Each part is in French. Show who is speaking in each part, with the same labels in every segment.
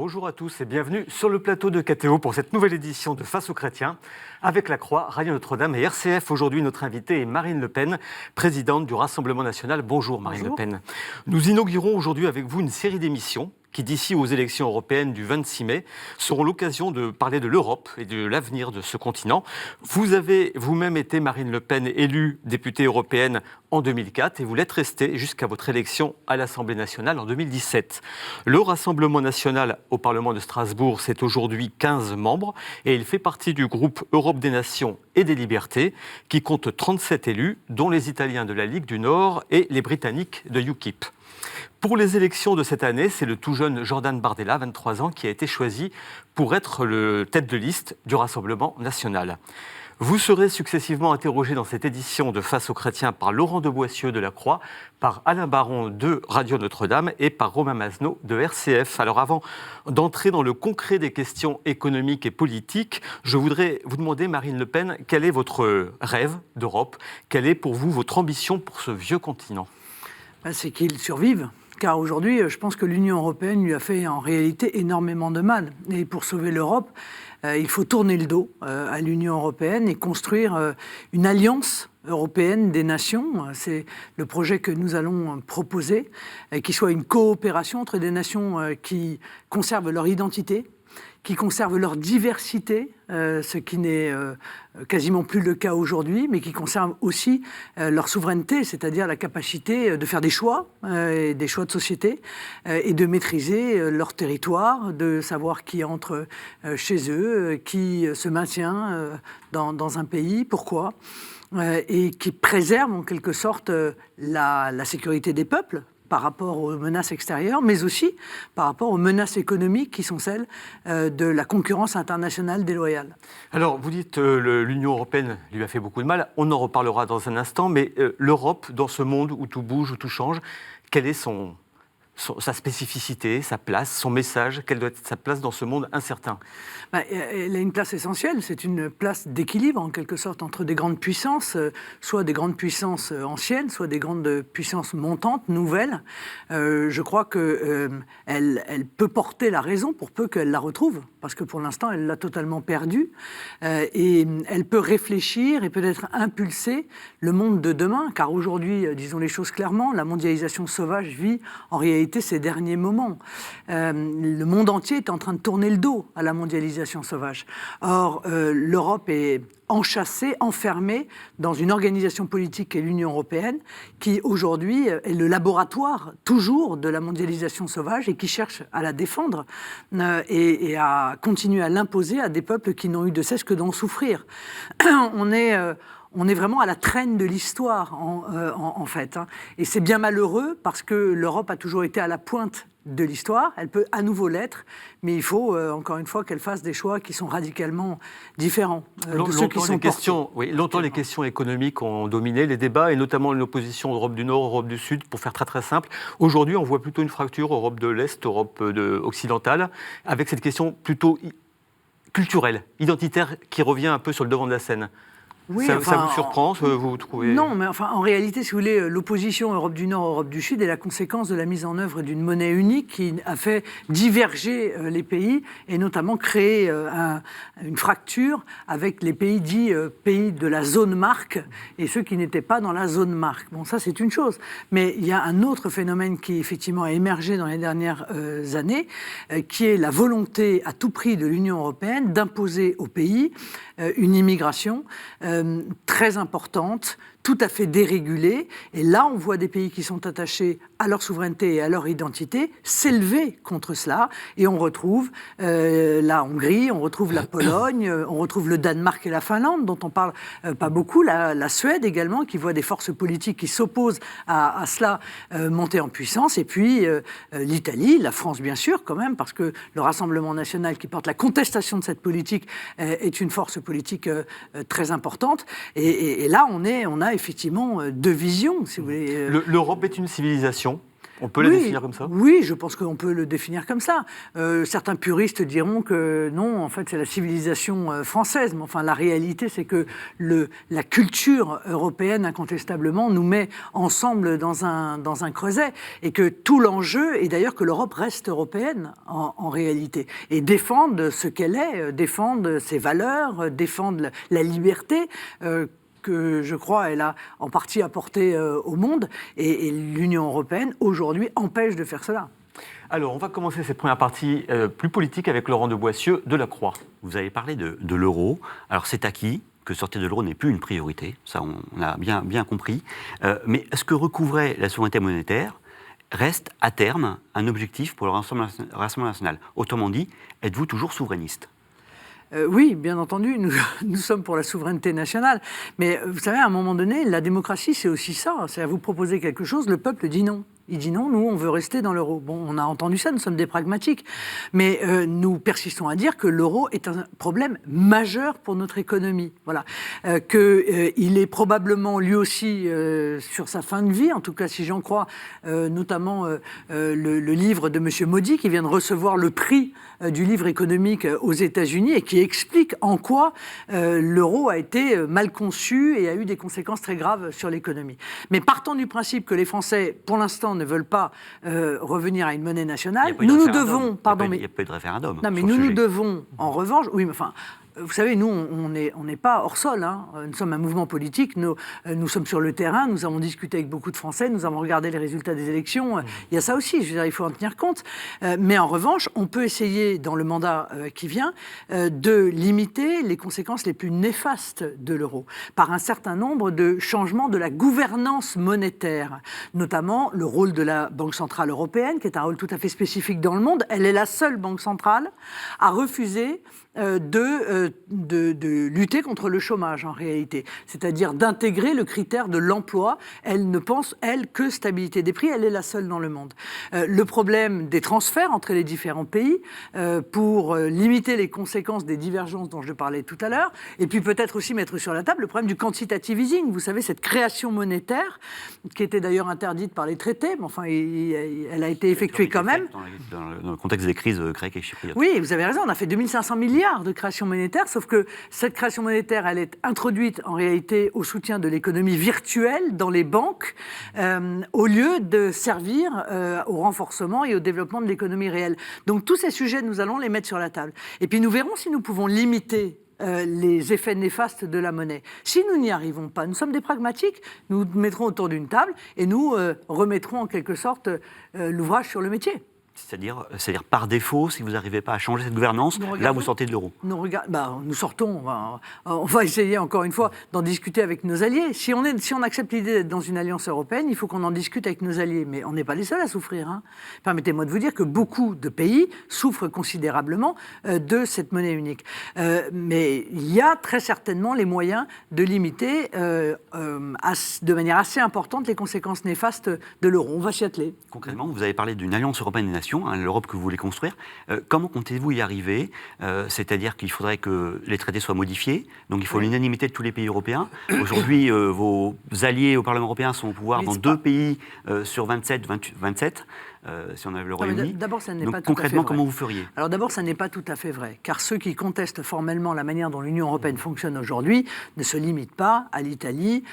Speaker 1: Bonjour à tous et bienvenue sur le plateau de KTO pour cette nouvelle édition de Face aux chrétiens avec la Croix, Radio Notre-Dame et RCF. Aujourd'hui, notre invitée est Marine Le Pen, présidente du Rassemblement national. Bonjour Marine Le Pen. Nous inaugurons aujourd'hui avec vous une série d'émissions qui, d'ici aux élections européennes du 26 mai, seront l'occasion de parler de l'Europe et de l'avenir de ce continent. Vous avez vous-même été, Marine Le Pen, élue députée européenne en 2004 et vous l'êtes restée jusqu'à votre élection à l'Assemblée nationale en 2017. Le Rassemblement national au Parlement de Strasbourg, c'est aujourd'hui 15 membres et il fait partie du groupe Europe des Nations et des Libertés qui compte 37 élus, dont les Italiens de la Ligue du Nord et les Britanniques de UKIP. Pour les élections de cette année, c'est le tout jeune Jordan Bardella, 23 ans, qui a été choisi pour être le tête de liste du Rassemblement national. Vous serez successivement interrogé dans cette édition de Face aux chrétiens par Laurent de Boissieu de la Croix, par Alain Baron de Radio Notre-Dame et par Romain Masneau de RCF. Alors avant d'entrer dans le concret des questions économiques et politiques, je voudrais vous demander, Marine Le Pen, quel est votre rêve d'Europe ? Quelle est pour vous votre ambition pour ce vieux continent ?
Speaker 2: C'est qu'il survive. Car aujourd'hui, je pense que l'Union européenne lui a fait en réalité énormément de mal. Et pour sauver l'Europe, il faut tourner le dos à l'Union européenne et construire une alliance européenne des nations. C'est le projet que nous allons proposer, qui soit une coopération entre des nations qui conservent leur identité, qui conservent leur diversité, ce qui n'est quasiment plus le cas aujourd'hui, mais qui conservent aussi leur souveraineté, c'est-à-dire la capacité de faire des choix de société, et de maîtriser leur territoire, de savoir qui entre chez eux, qui se maintient dans un pays, pourquoi, et qui préserve en quelque sorte la sécurité des peuples, par rapport aux menaces extérieures, mais aussi par rapport aux menaces économiques qui sont celles de la concurrence internationale déloyale.
Speaker 1: Alors, vous dites l'Union européenne lui a fait beaucoup de mal, on en reparlera dans un instant, mais l'Europe, dans ce monde où tout bouge, où tout change, quelle est sa spécificité, sa place, son message, quelle doit être sa place dans ce monde incertain ?
Speaker 2: Elle a une place essentielle, c'est une place d'équilibre en quelque sorte entre des grandes puissances, soit des grandes puissances anciennes, soit des grandes puissances montantes, nouvelles. Je crois qu'elle peut porter la raison pour peu qu'elle la retrouve, parce que pour l'instant elle l'a totalement perdue, et elle peut réfléchir et peut-être impulser le monde de demain, car aujourd'hui, disons les choses clairement, la mondialisation sauvage vit en réalité ces derniers moments. Le monde entier est en train de tourner le dos à la mondialisation sauvage. Or, l'Europe est enchâssée, enfermée dans une organisation politique qu'est l'Union européenne, qui aujourd'hui est le laboratoire toujours de la mondialisation sauvage et qui cherche à la défendre et à continuer à l'imposer à des peuples qui n'ont eu de cesse que d'en souffrir. On est vraiment à la traîne de l'histoire, en fait. Et c'est bien malheureux parce que l'Europe a toujours été à la pointe de l'histoire. Elle peut à nouveau l'être, mais il faut, encore une fois, qu'elle fasse des choix qui sont radicalement différents de ceux qui sont portés.
Speaker 1: Longtemps, les questions économiques ont dominé les débats, et notamment l'opposition Europe du Nord, Europe du Sud, pour faire très très simple. Aujourd'hui, on voit plutôt une fracture Europe de l'Est, Europe occidentale, avec cette question plutôt culturelle, identitaire, qui revient un peu sur le devant de la scène. Oui, ça vous surprend, vous trouvez ?
Speaker 2: Non, mais en réalité, si vous voulez, l'opposition Europe du Nord, Europe du Sud est la conséquence de la mise en œuvre d'une monnaie unique qui a fait diverger les pays et notamment créer une fracture avec les pays dits pays de la zone marque et ceux qui n'étaient pas dans la zone marque. Bon, ça, c'est une chose. Mais il y a un autre phénomène qui, effectivement, a émergé dans les dernières années, qui est la volonté à tout prix de l'Union européenne d'imposer aux pays une immigration très importante, tout à fait dérégulée. Et là, on voit des pays qui sont attachés à leur souveraineté et à leur identité s'élever contre cela. Et on retrouve la Hongrie, on retrouve la Pologne, on retrouve le Danemark et la Finlande, dont on parle pas beaucoup, la Suède également, qui voit des forces politiques qui s'opposent à cela monter en puissance. Et puis l'Italie, la France bien sûr quand même, parce que le Rassemblement national qui porte la contestation de cette politique est une force politique très importante. Et là, on a effectivement deux visions, si vous voulez.
Speaker 1: L'Europe est une civilisation ? On peut le définir comme ça ?
Speaker 2: Oui, je pense qu'on peut le définir comme ça. Certains puristes diront que non, en fait, c'est la civilisation française. Mais enfin, la réalité, c'est que la culture européenne, incontestablement, nous met ensemble dans un creuset. Et que tout l'enjeu est d'ailleurs que l'Europe reste européenne, en réalité. Et défende ce qu'elle est, défende ses valeurs, défende la liberté, que je crois elle a en partie apporté au monde, et l'Union européenne aujourd'hui empêche de faire cela.
Speaker 1: Alors, on va commencer cette première partie plus politique avec Laurent de Boissieu de la Croix.
Speaker 3: Vous avez parlé de l'euro. Alors, c'est acquis que sortir de l'euro n'est plus une priorité. Ça, on a bien compris. Mais est-ce que recouvrer la souveraineté monétaire reste, à terme, un objectif pour le Rassemblement national ? Autrement dit, êtes-vous toujours souverainiste ?
Speaker 2: Oui, bien entendu, nous sommes pour la souveraineté nationale. Mais vous savez, à un moment donné, la démocratie, c'est aussi ça. C'est à vous proposer quelque chose, le peuple dit non. Il dit non, nous, on veut rester dans l'euro. Bon, on a entendu ça, nous sommes des pragmatiques. Mais nous persistons à dire que l'euro est un problème majeur pour notre économie. Voilà. Qu'il est probablement, lui aussi, sur sa fin de vie, en tout cas, si j'en crois, notamment le livre de M. Modi, qui vient de recevoir le prix du livre économique aux États-Unis et qui explique en quoi l'euro a été mal conçu et a eu des conséquences très graves sur l'économie. Mais partons du principe que les Français, pour l'instant, ne veulent pas revenir à une monnaie nationale. Nous devons...
Speaker 3: Il n'y a pas eu de référendum.
Speaker 2: Non, mais nous devons, en revanche... Oui, mais enfin... Vous savez, nous, on n'est pas hors sol. Hein. Nous sommes un mouvement politique. Nous sommes sur le terrain. Nous avons discuté avec beaucoup de Français. Nous avons regardé les résultats des élections. Il y a ça aussi. Je veux dire, il faut en tenir compte. Mais en revanche, on peut essayer, dans le mandat qui vient, de limiter les conséquences les plus néfastes de l'euro par un certain nombre de changements de la gouvernance monétaire, notamment le rôle de la Banque centrale européenne, qui est un rôle tout à fait spécifique dans le monde. Elle est la seule banque centrale à refuser de lutter contre le chômage, en réalité. C'est-à-dire d'intégrer le critère de l'emploi. Elle ne pense, elle, que stabilité des prix. Elle est la seule dans le monde. Le problème des transferts entre les différents pays pour limiter les conséquences des divergences dont je parlais tout à l'heure. Et puis peut-être aussi mettre sur la table le problème du quantitative easing. Vous savez, cette création monétaire, qui était d'ailleurs interdite par les traités, mais enfin, elle a été effectuée quand même.
Speaker 3: Dans le contexte des crises grecques et chypriotes.
Speaker 2: Oui, vous avez raison. On a fait 2500 milliards de création monétaire, sauf que cette création monétaire, elle est introduite en réalité au soutien de l'économie virtuelle dans les banques, au lieu de servir au renforcement et au développement de l'économie réelle. Donc tous ces sujets, nous allons les mettre sur la table. Et puis nous verrons si nous pouvons limiter les effets néfastes de la monnaie. Si nous n'y arrivons pas, nous sommes des pragmatiques, nous nous mettrons autour d'une table et nous remettrons en quelque sorte l'ouvrage sur le métier.
Speaker 3: C'est-à-dire par défaut, si vous n'arrivez pas à changer cette gouvernance, là vous sortez de l'euro.
Speaker 2: Nous sortons, on va essayer encore une fois d'en discuter avec nos alliés. Si on accepte l'idée d'être dans une alliance européenne, il faut qu'on en discute avec nos alliés. Mais on n'est pas les seuls à souffrir. Hein. Permettez-moi de vous dire que beaucoup de pays souffrent considérablement de cette monnaie unique. Mais il y a très certainement les moyens de limiter de manière assez importante les conséquences néfastes de l'euro. On va s'y atteler.
Speaker 3: Concrètement, vous avez parlé d'une alliance européenne des nations, l'Europe que vous voulez construire. Comment comptez-vous y arriver ? C'est-à-dire qu'il faudrait que les traités soient modifiés, donc il faut l'unanimité de tous les pays européens. Aujourd'hui, vos alliés au Parlement européen sont au pouvoir dans 2 pays sur 27, si on avait le Royaume-Uni.
Speaker 2: D'abord, ça n'est
Speaker 3: donc,
Speaker 2: pas tout à fait
Speaker 3: concrètement,
Speaker 2: vrai.
Speaker 3: comment vous feriez ?
Speaker 2: Alors d'abord, ça n'est pas tout à fait vrai, car ceux qui contestent formellement la manière dont l'Union européenne fonctionne aujourd'hui ne se limitent pas à l'Italie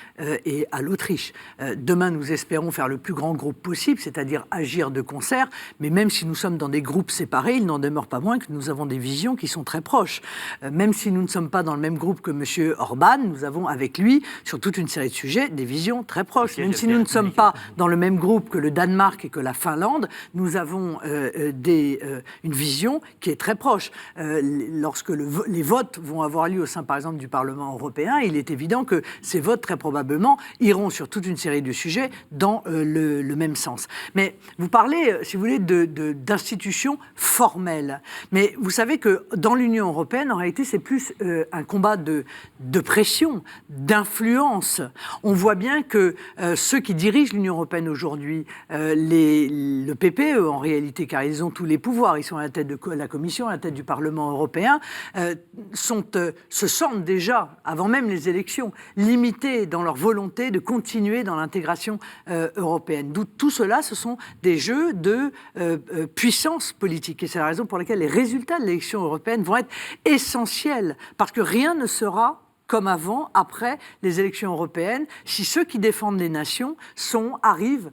Speaker 2: et à l'Autriche. Demain, nous espérons faire le plus grand groupe possible, c'est-à-dire agir de concert, mais même si nous sommes dans des groupes séparés, il n'en demeure pas moins que nous avons des visions qui sont très proches. Même si nous ne sommes pas dans le même groupe que M. Orban, nous avons avec lui, sur toute une série de sujets, des visions très proches. Même si nous ne sommes pas dans le même groupe que le Danemark et que la Finlande, nous avons une vision qui est très proche. Lorsque les votes vont avoir lieu au sein, par exemple, du Parlement européen, il est évident que ces votes, très probablement, iront sur toute une série de sujets dans le même sens. Mais vous parlez, si vous voulez, d'institutions formelles. Mais vous savez que dans l'Union européenne, en réalité, c'est plus un combat de pression, d'influence. On voit bien que ceux qui dirigent l'Union européenne aujourd'hui, le le PPE en réalité, car ils ont tous les pouvoirs, ils sont à la tête de la Commission, à la tête du Parlement européen, se sentent déjà, avant même les élections, limités dans leur volonté de continuer dans l'intégration européenne. D'où tout cela, ce sont des jeux de puissance politique. Et c'est la raison pour laquelle les résultats de l'élection européenne vont être essentiels, parce que rien ne sera comme avant, après les élections européennes, si ceux qui défendent les nations arrivent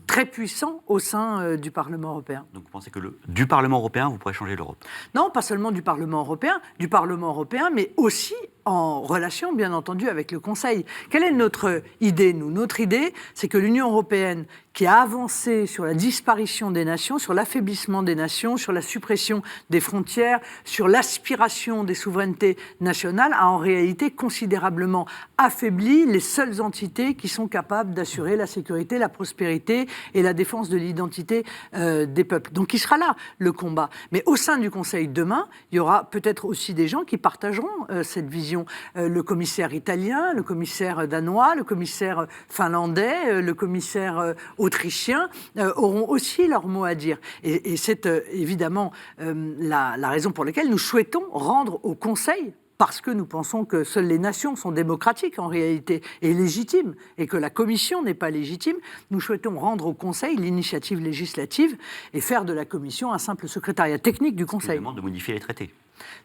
Speaker 2: très puissants au sein du Parlement européen.
Speaker 3: Donc vous pensez que du Parlement européen, vous pourrez changer l'Europe?
Speaker 2: Non, pas seulement du Parlement européen, mais aussi en relation, bien entendu, avec le Conseil. Quelle est notre idée, nous? Notre idée, c'est que l'Union européenne, qui a avancé sur la disparition des nations, sur l'affaiblissement des nations, sur la suppression des frontières, sur l'aspiration des souverainetés nationales, a en réalité considérablement affaibli les seules entités qui sont capables d'assurer la sécurité, la prospérité et la défense de l'identité des peuples. Donc il sera là, le combat. Mais au sein du Conseil demain, il y aura peut-être aussi des gens qui partageront cette vision. Le commissaire italien, le commissaire danois, le commissaire finlandais, le commissaire autrichien auront aussi leur mot à dire. Et c'est évidemment la raison pour laquelle nous souhaitons rendre au Conseil, parce que nous pensons que seules les nations sont démocratiques en réalité et légitimes, et que la Commission n'est pas légitime, nous souhaitons rendre au Conseil l'initiative législative et faire de la Commission un simple secrétariat technique du Conseil.
Speaker 3: Ce qui demande de modifier les traités.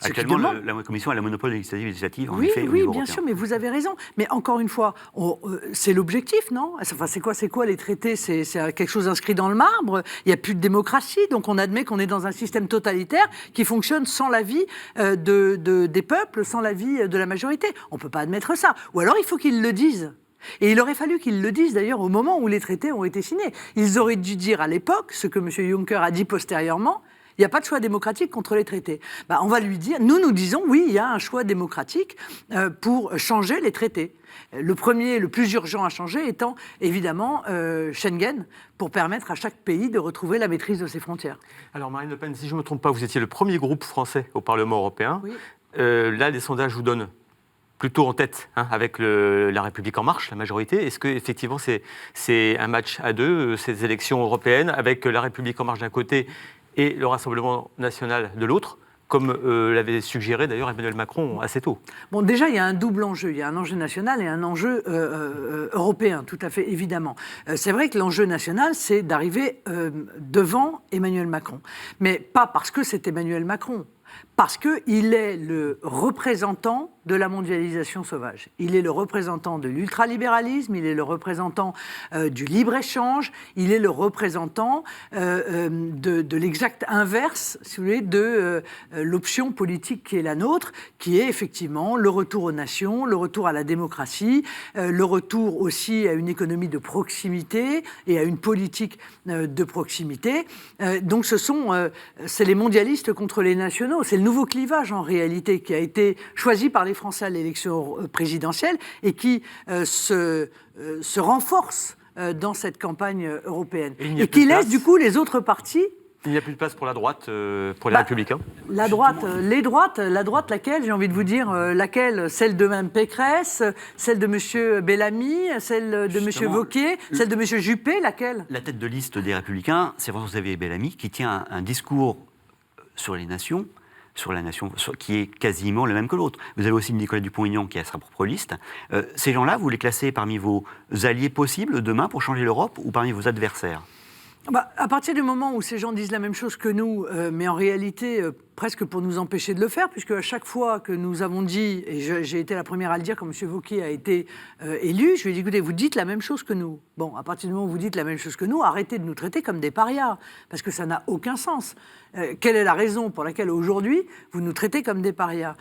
Speaker 3: Actuellement, la Commission a le monopole législatif, en effet, au niveau
Speaker 2: bien
Speaker 3: européen.
Speaker 2: sûr, mais vous avez raison. Mais encore une fois, c'est l'objectif, non? Enfin, c'est quoi les traités? C'est quelque chose inscrit dans le marbre. Il n'y a plus de démocratie, donc on admet qu'on est dans un système totalitaire qui fonctionne sans l'avis des peuples, sans l'avis de la majorité. On ne peut pas admettre ça. Ou alors, il faut qu'ils le disent. Et il aurait fallu qu'ils le disent d'ailleurs au moment où les traités ont été signés. Ils auraient dû dire à l'époque, ce que M. Juncker a dit postérieurement, il n'y a pas de choix démocratique contre les traités. On va lui dire, nous disons, oui, il y a un choix démocratique pour changer les traités. Le premier, le plus urgent à changer étant évidemment Schengen, pour permettre à chaque pays de retrouver la maîtrise de ses frontières.
Speaker 1: Alors Marine Le Pen, si je ne me trompe pas, vous étiez le premier groupe français au Parlement européen.
Speaker 2: Oui.
Speaker 1: Là, les sondages vous donnent plutôt en tête, avec La République En Marche, la majorité. Est-ce qu'effectivement c'est un match à deux, ces élections européennes, avec La République En Marche d'un côté et le Rassemblement national de l'autre, comme l'avait suggéré d'ailleurs Emmanuel Macron assez tôt?
Speaker 2: Bon, déjà, il y a un double enjeu. Il y a un enjeu national et un enjeu européen, tout à fait évidemment. C'est vrai que l'enjeu national, c'est d'arriver devant Emmanuel Macron. Mais pas parce que c'est Emmanuel Macron, parce qu'il est le représentant de la mondialisation sauvage. Il est le représentant de l'ultralibéralisme, il est le représentant du libre-échange, il est le représentant de l'exact inverse, si vous voulez, de l'option politique qui est la nôtre, qui est effectivement le retour aux nations, le retour à la démocratie, le retour aussi à une économie de proximité et à une politique de proximité. Donc c'est les mondialistes contre les nationaux, c'est le nouveau clivage en réalité qui a été choisi par les Français à l'élection présidentielle et qui se renforce dans cette campagne européenne. Et qui laisse du coup les autres partis.
Speaker 1: Il n'y a plus de place pour la droite, pour les Républicains?
Speaker 2: La droite, la droite laquelle, j'ai envie de vous dire, laquelle? Celle de Mme Pécresse, celle de M. Bellamy, celle de M. Wauquiez, celle de M. Juppé, laquelle?
Speaker 3: La tête de liste des Républicains, c'est François-Xavier Bellamy, qui tient un discours sur les nations, sur la nation, qui est quasiment le même que l'autre. Vous avez aussi Nicolas Dupont-Aignan qui a sa propre liste. Ces gens-là, vous les classez parmi vos alliés possibles demain pour changer l'Europe ou parmi vos adversaires?
Speaker 2: À partir du moment où ces gens disent la même chose que nous, mais en réalité presque pour nous empêcher de le faire, puisque à chaque fois que nous avons dit, et j'ai été la première à le dire quand M. Wauquiez a été élu, je lui ai dit, écoutez, vous dites la même chose que nous. Bon, à partir du moment où vous dites la même chose que nous, arrêtez de nous traiter comme des parias, parce que ça n'a aucun sens. Quelle est la raison pour laquelle aujourd'hui vous nous traitez comme des parias?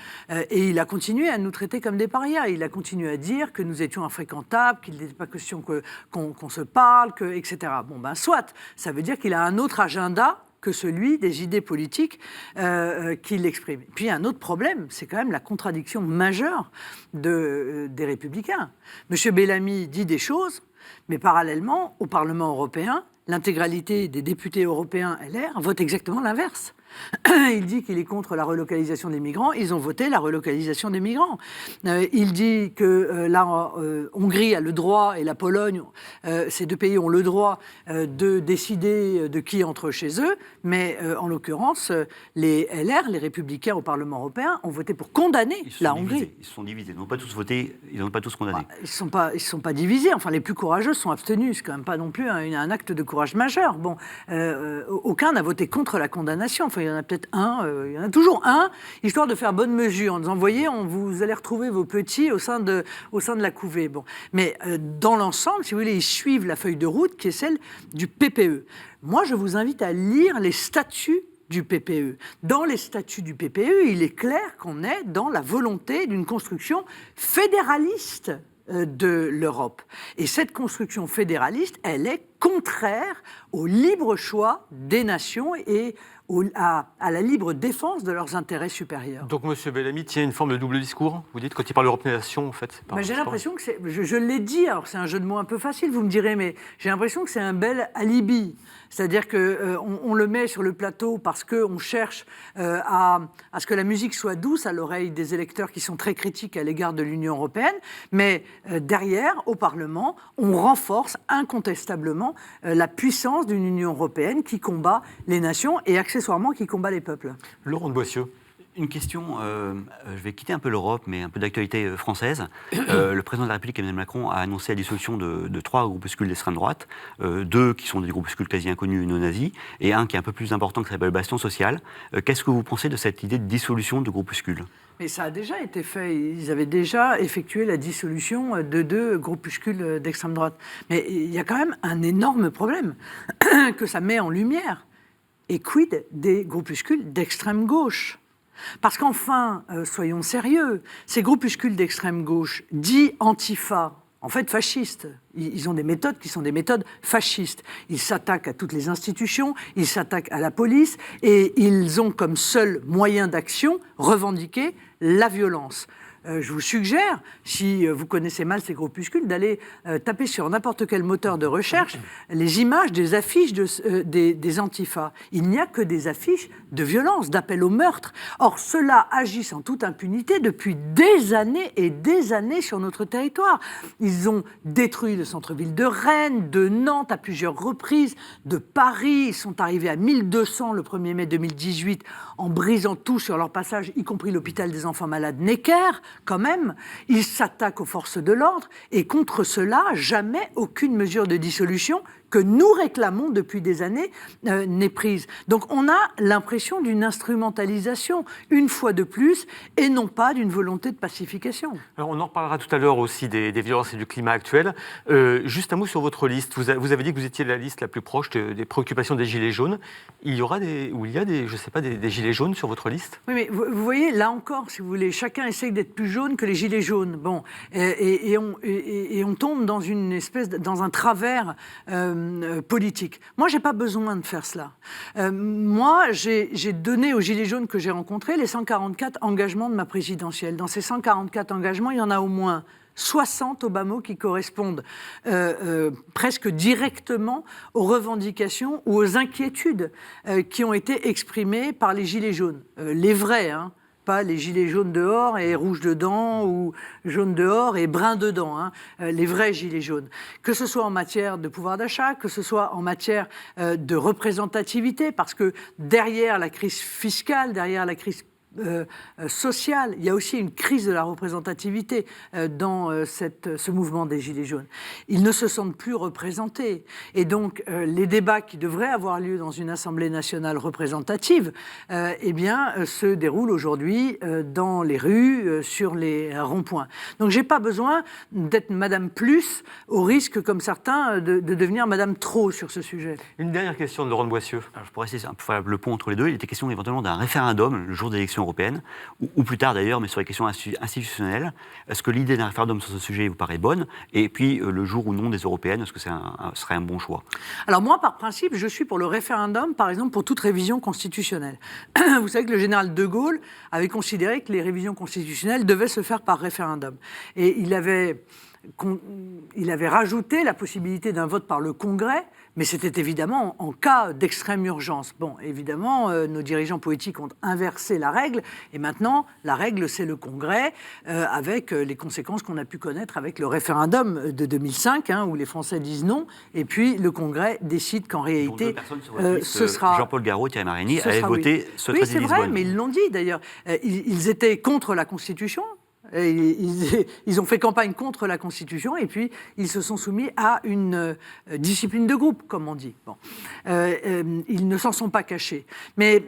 Speaker 2: Et il a continué à nous traiter comme des parias. Il a continué à dire que nous étions infréquentables, qu'il n'était pas question qu'on se parle, etc. Bon, soit. Ça veut dire qu'il a un autre agenda que celui des idées politiques qu'il exprime. Puis un autre problème, c'est quand même la contradiction majeure des Républicains. M. Bellamy dit des choses, mais parallèlement, au Parlement européen, l'intégralité des députés européens LR vote exactement l'inverse. Il dit qu'il est contre la relocalisation des migrants. Ils ont voté la relocalisation des migrants. Il dit que la Hongrie a le droit, et la Pologne, ces deux pays ont le droit de décider de qui entre chez eux. Mais en l'occurrence, les LR, les Républicains au Parlement européen, ont voté pour condamner la Hongrie.
Speaker 3: Ils se sont divisés. Ils n'ont pas tous voté, ils n'ont pas tous condamné.
Speaker 2: Ils ne sont pas divisés. Enfin, les plus courageux sont abstenus. C'est quand même pas non plus un acte de courage majeur. Bon, aucun n'a voté contre la condamnation. Enfin, il y en a peut-être un. Il y en a toujours un, histoire de faire bonne mesure, en disant, voyez, vous allez retrouver vos petits au sein de la couvée. Bon. Mais dans l'ensemble, si vous voulez, ils suivent la feuille de route qui est celle du PPE. Moi, je vous invite à lire les statuts du PPE. Dans les statuts du PPE, il est clair qu'on est dans la volonté d'une construction fédéraliste de l'Europe. Et cette construction fédéraliste, elle est contraire au libre choix des nations et à la libre défense de leurs intérêts supérieurs.
Speaker 1: Donc M. Bellamy tient une forme de double discours, vous dites, quand il parle d'Europe des nations, en fait.
Speaker 2: J'ai l'impression que c'est... Je l'ai dit, alors c'est un jeu de mots un peu facile, vous me direz, mais j'ai l'impression que c'est un bel alibi. C'est-à-dire qu'on le met sur le plateau parce qu'on cherche à ce que la musique soit douce à l'oreille des électeurs qui sont très critiques à l'égard de l'Union européenne, mais derrière, au Parlement, on renforce incontestablement la puissance d'une Union européenne qui combat les nations et accessoirement qui combat les peuples.
Speaker 1: Laurent de Boissieu.
Speaker 3: Une question, je vais quitter un peu l'Europe, mais un peu d'actualité française. Le président de la République, Emmanuel Macron, a annoncé la dissolution de 3 groupuscules d'extrême droite, 2 qui sont des groupuscules quasi inconnus non nazis, et un qui est un peu plus important qui s'appelle Bastion Social. Qu'est-ce que vous pensez de cette idée de dissolution de groupuscules ?
Speaker 2: Mais ça a déjà été fait. Ils avaient déjà effectué la dissolution de 2 groupuscules d'extrême droite. Mais il y a quand même un énorme problème que ça met en lumière. Et quid des groupuscules d'extrême gauche ? Parce qu'enfin, soyons sérieux, ces groupuscules d'extrême gauche, dits antifa, en fait fascistes, ils ont des méthodes qui sont des méthodes fascistes. Ils s'attaquent à toutes les institutions, ils s'attaquent à la police, et ils ont comme seul moyen d'action revendiqué la violence. Je vous suggère, si vous connaissez mal ces groupuscules, d'aller taper sur n'importe quel moteur de recherche les images des affiches des antifas. Il n'y a que des affiches de violence, d'appel au meurtre. Or, ceux-là agissent en toute impunité depuis des années et des années sur notre territoire. Ils ont détruit le centre-ville de Rennes, de Nantes à plusieurs reprises, de Paris. Ils sont arrivés à 1200 le 1er mai 2018 en brisant tout sur leur passage, y compris l'hôpital des enfants malades Necker. Quand même, ils s'attaquent aux forces de l'ordre et contre cela, jamais aucune mesure de dissolution que nous réclamons depuis des années n'est prise. Donc on a l'impression d'une instrumentalisation, une fois de plus, et non pas d'une volonté de pacification.
Speaker 1: Alors on en reparlera tout à l'heure aussi des violences et du climat actuel. Juste un mot sur votre liste. Vous avez dit que vous étiez la liste la plus proche des préoccupations des Gilets jaunes. Il y a des Gilets jaunes sur votre liste ?
Speaker 2: Oui, mais vous voyez, là encore, si vous voulez, chacun essaye d'être plus jaune que les Gilets jaunes. Bon, et on tombe dans un travers politique. Moi, j'ai pas besoin de faire cela. Moi, j'ai donné aux Gilets jaunes que j'ai rencontrés les 144 engagements de ma présidentielle. Dans ces 144 engagements, il y en a au moins 60 au bas mot qui correspondent presque directement aux revendications ou aux inquiétudes qui ont été exprimées par les Gilets jaunes. Les vrais, hein. Pas les gilets jaunes dehors et rouges dedans, ou jaunes dehors et bruns dedans, hein, les vrais gilets jaunes. Que ce soit en matière de pouvoir d'achat, que ce soit en matière de représentativité, parce que derrière la crise fiscale, derrière la crise sociale, il y a aussi une crise de la représentativité dans ce mouvement des Gilets jaunes. Ils ne se sentent plus représentés. Et donc, les débats qui devraient avoir lieu dans une Assemblée nationale représentative, se déroulent aujourd'hui dans les rues, sur les ronds-points. Donc, je n'ai pas besoin d'être Madame Plus, au risque, comme certains, de devenir Madame Trop sur ce sujet.
Speaker 1: Une dernière question de Laurent de Boissieu.
Speaker 3: Alors, je pourrais essayer de faire le pont entre les deux. Il était question éventuellement d'un référendum le jour des élections européenne, ou plus tard d'ailleurs, mais sur les questions institutionnelles. Est-ce que l'idée d'un référendum sur ce sujet vous paraît bonne ? Et puis, le jour ou non des européennes, est-ce que ce serait un bon choix ?
Speaker 2: Alors moi, par principe, je suis pour le référendum, par exemple, pour toute révision constitutionnelle. Vous savez que le général de Gaulle avait considéré que les révisions constitutionnelles devaient se faire par référendum. Et il avait il avait rajouté la possibilité d'un vote par le Congrès, mais c'était évidemment en cas d'extrême urgence. Bon, évidemment, nos dirigeants politiques ont inversé la règle, et maintenant, la règle, c'est le Congrès, avec les conséquences qu'on a pu connaître avec le référendum de 2005, où les Français disent non, et puis le Congrès décide qu'en réalité, ce sera...
Speaker 3: Jean-Paul Garot, Thierry Mariani avaient voté ce traité de Lisbonne.
Speaker 2: Oui, c'est vrai, mais ils l'ont dit d'ailleurs. Ils étaient contre la Constitution. Ils ont fait campagne contre la Constitution et puis ils se sont soumis à une discipline de groupe, comme on dit. Bon. Ils ne s'en sont pas cachés. Mais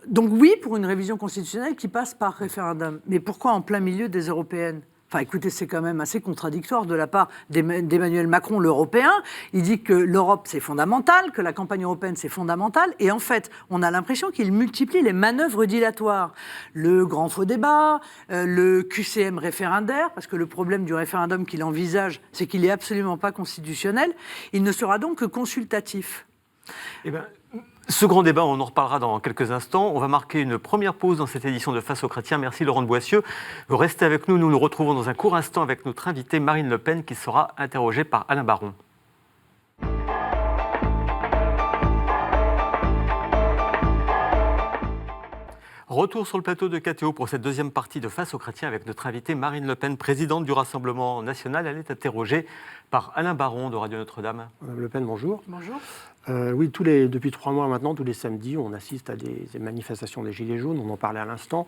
Speaker 2: donc oui, pour une révision constitutionnelle qui passe par référendum. Mais pourquoi en plein milieu des européennes ? Enfin, écoutez, c'est quand même assez contradictoire de la part d'Emmanuel Macron, l'Européen. Il dit que l'Europe, c'est fondamental, que la campagne européenne, c'est fondamental. Et en fait, on a l'impression qu'il multiplie les manœuvres dilatoires. Le grand faux débat, le QCM référendaire, parce que le problème du référendum qu'il envisage, c'est qu'il n'est absolument pas constitutionnel. Il ne sera donc que consultatif.
Speaker 1: Eh bien, ce grand débat, on en reparlera dans quelques instants. On va marquer une première pause dans cette édition de Face aux Chrétiens. Merci Laurent de Boissieu. Restez avec nous. Nous nous retrouvons dans un court instant avec notre invitée Marine Le Pen qui sera interrogée par Alain Baron. Retour sur le plateau de KTO pour cette deuxième partie de Face aux Chrétiens avec notre invitée Marine Le Pen, présidente du Rassemblement national. Elle est interrogée par Alain Baron de Radio Notre-Dame.
Speaker 4: Madame Le Pen, bonjour.
Speaker 2: Bonjour.
Speaker 4: Oui, depuis 3 mois maintenant, tous les samedis, on assiste à des manifestations des Gilets jaunes, on en parlait à l'instant,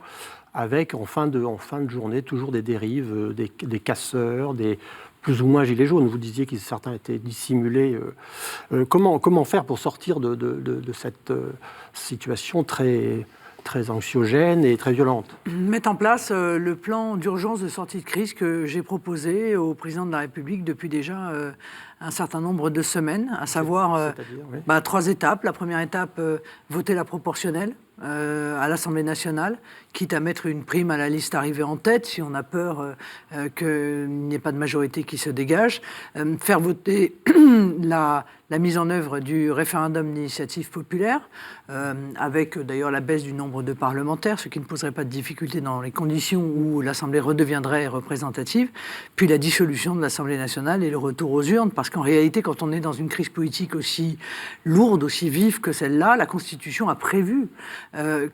Speaker 4: avec en fin de journée toujours des dérives, des casseurs, des plus ou moins Gilets jaunes. Vous disiez que certains étaient dissimulés. Comment faire pour sortir de cette situation très anxiogène et très violente?
Speaker 2: Mettre en place le plan d'urgence de sortie de crise que j'ai proposé au président de la République depuis déjà un certain nombre de semaines, à savoir 3 étapes. La première étape, voter la proportionnelle à l'Assemblée nationale, quitte à mettre une prime à la liste arrivée en tête si on a peur qu'il n'y ait pas de majorité qui se dégage. Faire voter la mise en œuvre du référendum d'initiative populaire, avec d'ailleurs la baisse du nombre de parlementaires, ce qui ne poserait pas de difficulté dans les conditions où l'Assemblée redeviendrait représentative, puis la dissolution de l'Assemblée nationale et le retour aux urnes, parce qu'en réalité, quand on est dans une crise politique aussi lourde, aussi vive que celle-là, la Constitution a prévu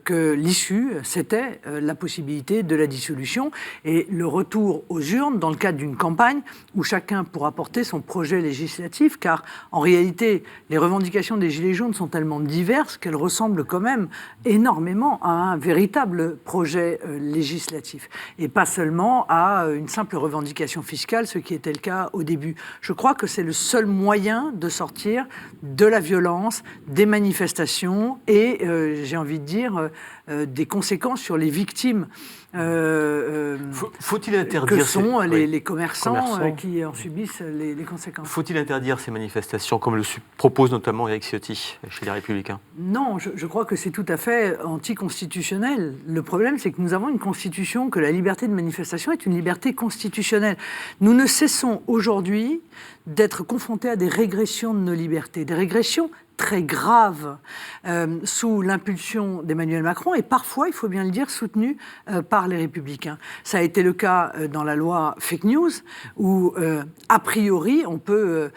Speaker 2: que l'issue, c'était la possibilité de la dissolution et le retour aux urnes dans le cadre d'une campagne où chacun pourra porter son projet législatif, car en réalité, les revendications des Gilets jaunes sont tellement diverses qu'elles ressemblent quand même énormément à un véritable projet législatif et pas seulement à une simple revendication fiscale, ce qui était le cas au début. Je crois que c'est le seul moyen de sortir de la violence, des manifestations et, j'ai envie de dire, des conséquences sur les victimes
Speaker 1: Faut-il interdire
Speaker 2: que sont les commerçants qui en subissent les conséquences.
Speaker 1: Faut-il interdire ces manifestations, comme le propose notamment Éric Ciotti chez les Républicains?
Speaker 2: Non, je crois que c'est tout à fait anticonstitutionnel. Le problème, c'est que nous avons une constitution, que la liberté de manifestation est une liberté constitutionnelle. Nous ne cessons aujourd'hui d'être confrontés à des régressions de nos libertés, des régressions très grave sous l'impulsion d'Emmanuel Macron et parfois, il faut bien le dire, soutenu par les Républicains. Ça a été le cas dans la loi Fake News où, a priori, on peut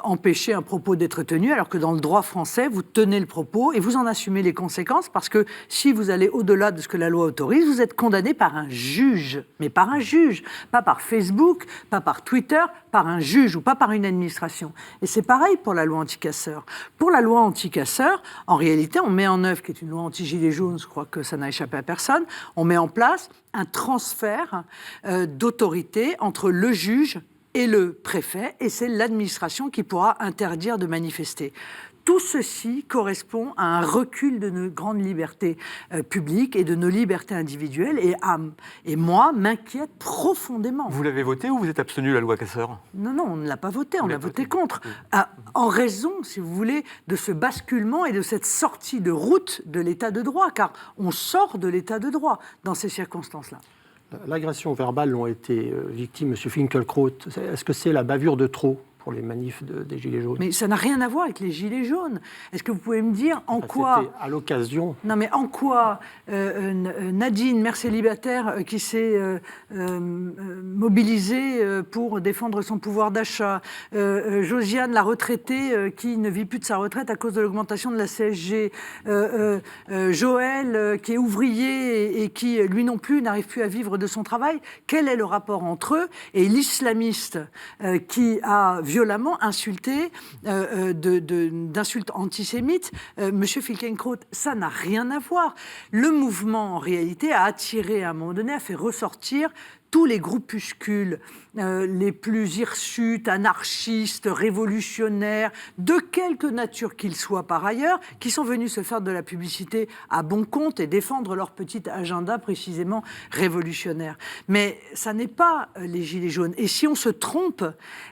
Speaker 2: empêcher un propos d'être tenu alors que dans le droit français, vous tenez le propos et vous en assumez les conséquences parce que si vous allez au-delà de ce que la loi autorise, vous êtes condamné par un juge, mais par un juge, pas par Facebook, pas par Twitter, par un juge ou pas par une administration. Et c'est pareil pour la loi anti-casseurs. Pour la loi anti-casseurs, en réalité, on met en œuvre, qui est une loi anti-gilets jaunes, je crois que ça n'a échappé à personne, on met en place un transfert d'autorité entre le juge et le préfet, et c'est l'administration qui pourra interdire de manifester. Tout ceci correspond à un recul de nos grandes libertés publiques et de nos libertés individuelles, et moi, m'inquiète profondément.
Speaker 1: Vous l'avez voté ou vous êtes abstenu, la loi Casseurs?
Speaker 2: Non, on ne l'a pas voté, on l'a voté contre. En raison, si vous voulez, de ce basculement et de cette sortie de route de l'état de droit, car on sort de l'état de droit dans ces circonstances-là.
Speaker 4: L'agression verbale dont a été victime M. Finkielkraut, est-ce que c'est la bavure de trop? pour les manifs des Gilets jaunes.
Speaker 2: Mais ça n'a rien à voir avec les Gilets jaunes. Est-ce que vous pouvez me dire en quoi...
Speaker 4: C'était à l'occasion.
Speaker 2: Non, mais en quoi Nadine, mère célibataire, qui s'est mobilisée pour défendre son pouvoir d'achat, Josiane, la retraitée, qui ne vit plus de sa retraite à cause de l'augmentation de la CSG, Joël, qui est ouvrier et qui, lui non plus, n'arrive plus à vivre de son travail, quel est le rapport entre eux et l'islamiste qui a violemment insulté d'insultes antisémites M. Finkielkraut? Ça n'a rien à voir. Le mouvement, en réalité, a attiré, à un moment donné, a fait ressortir tous les groupuscules les plus hirsutes, anarchistes, révolutionnaires, de quelque nature qu'ils soient par ailleurs, qui sont venus se faire de la publicité à bon compte et défendre leur petit agenda précisément révolutionnaire. Mais ça n'est pas les Gilets jaunes. Et si on se trompe,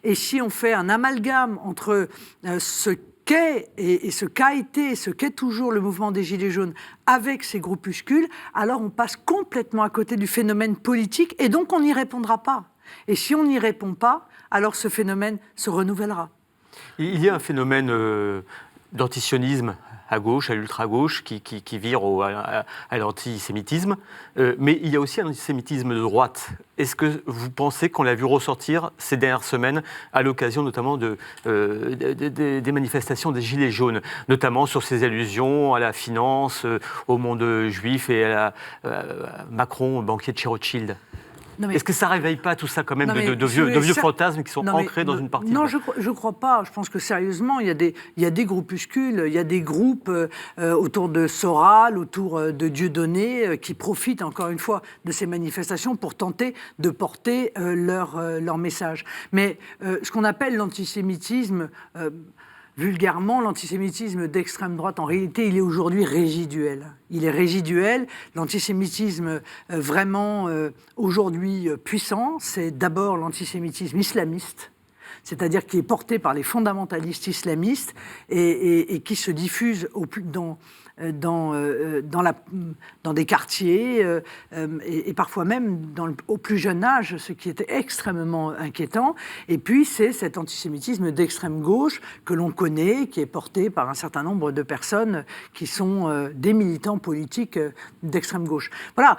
Speaker 2: et si on fait un amalgame entre ce qu'est et ce qu'a été, ce qu'est toujours le mouvement des Gilets jaunes avec ces groupuscules, alors on passe complètement à côté du phénomène politique et donc on n'y répondra pas. Et si on n'y répond pas, alors ce phénomène se renouvellera.
Speaker 1: Il y a un phénomène d'antisionisme à gauche, à l'ultra-gauche, qui vire à l'antisémitisme, mais il y a aussi un antisémitisme de droite. Est-ce que vous pensez qu'on l'a vu ressortir ces dernières semaines à l'occasion notamment des manifestations des Gilets jaunes, notamment sur ces allusions à la finance, au monde juif et à Macron, banquier de chez Rothschild? Est-ce que ça ne réveille pas tout ça quand même de vieux fantasmes qui sont ancrés dans une partie?
Speaker 2: Non, je ne crois pas. Je pense que sérieusement, il y a des groupuscules, il y a des groupes autour de Soral, autour de Dieudonné, qui profitent encore une fois de ces manifestations pour tenter de porter leur message. Mais ce qu'on appelle l'antisémitisme... vulgairement, l'antisémitisme d'extrême droite, en réalité, il est aujourd'hui résiduel. Il est résiduel. L'antisémitisme vraiment aujourd'hui puissant, c'est d'abord l'antisémitisme islamiste, c'est-à-dire qui est porté par les fondamentalistes islamistes et qui se diffuse dans des quartiers et parfois même au plus jeune âge, ce qui était extrêmement inquiétant. Et puis c'est cet antisémitisme d'extrême gauche que l'on connaît, qui est porté par un certain nombre de personnes qui sont des militants politiques d'extrême gauche. Voilà.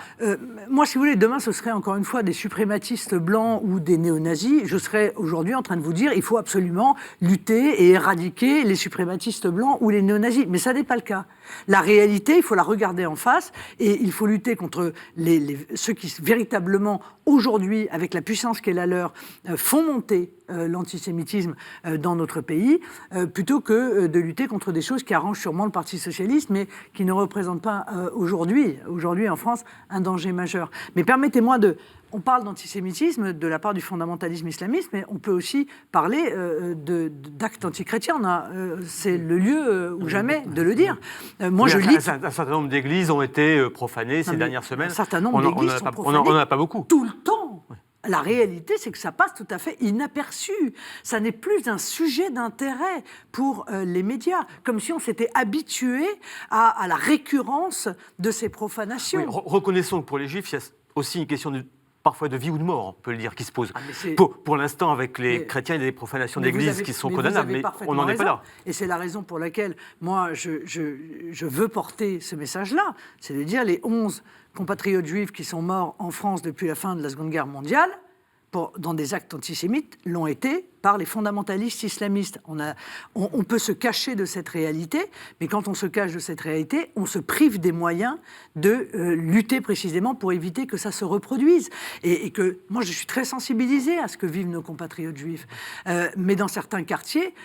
Speaker 2: Moi, si vous voulez, demain, ce serait encore une fois des suprématistes blancs ou des néo-nazis. Je serais aujourd'hui en train de vous dire il faut absolument lutter et éradiquer les suprématistes blancs ou les néo-nazis. Mais ça n'est pas le cas. La réalité, il faut la regarder en face et il faut lutter contre ceux qui véritablement, aujourd'hui, avec la puissance qu'est la leur, font monter l'antisémitisme dans notre pays, plutôt que de lutter contre des choses qui arrangent sûrement le Parti socialiste, mais qui ne représentent pas aujourd'hui en France, un danger majeur. Mais permettez-moi on parle d'antisémitisme de la part du fondamentalisme islamiste, mais on peut aussi parler d'actes antichrétiens. C'est le lieu ou jamais de le dire. Moi,
Speaker 1: oui,
Speaker 2: je lis...
Speaker 1: Un certain nombre d'églises ont été profanées ces dernières semaines.
Speaker 2: Un certain nombre d'églises sont profanées.
Speaker 1: On n'en a pas beaucoup.
Speaker 2: Tout le temps. La réalité, c'est que ça passe tout à fait inaperçu. Ça n'est plus un sujet d'intérêt pour les médias, comme si on s'était habitué à la récurrence de ces profanations.
Speaker 1: Oui, reconnaissons que pour les Juifs, il y a aussi une question parfois de vie ou de mort, on peut le dire, qui se pose. Pour l'instant, avec les chrétiens, il y a des profanations d'église qui sont condamnables, mais on n'en est pas là.
Speaker 2: Et c'est la raison pour laquelle, moi, je veux porter ce message-là, c'est de dire les 11 compatriotes juifs qui sont morts en France depuis la fin de la Seconde Guerre mondiale, dans des actes antisémites, l'ont été par les fondamentalistes islamistes. On peut se cacher de cette réalité, mais quand on se cache de cette réalité, on se prive des moyens de lutter précisément pour éviter que ça se reproduise. Et que moi, je suis très sensibilisée à ce que vivent nos compatriotes juifs. Mais dans certains quartiers,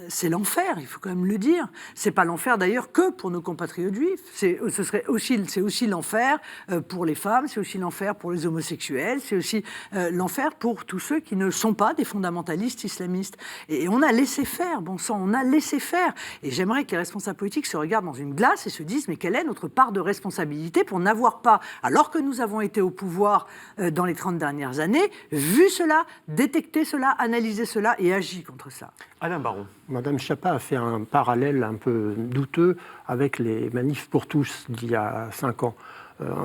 Speaker 2: c'est l'enfer, il faut quand même le dire. C'est pas l'enfer d'ailleurs que pour nos compatriotes juifs. C'est aussi l'enfer pour les femmes, c'est aussi l'enfer pour les homosexuels, c'est aussi l'enfer pour tous ceux qui ne sont pas des fondamentalistes islamistes. Et on a laissé faire, bon sang, on a laissé faire. Et j'aimerais que les responsables politiques se regardent dans une glace et se disent, mais quelle est notre part de responsabilité pour n'avoir pas, alors que nous avons été au pouvoir dans les 30 dernières années, vu cela, détecté cela, analysé cela et agi contre ça.
Speaker 1: Alain Baron.
Speaker 4: Madame Schiappa a fait un parallèle un peu douteux avec les manifs pour tous d'il y a 5 ans.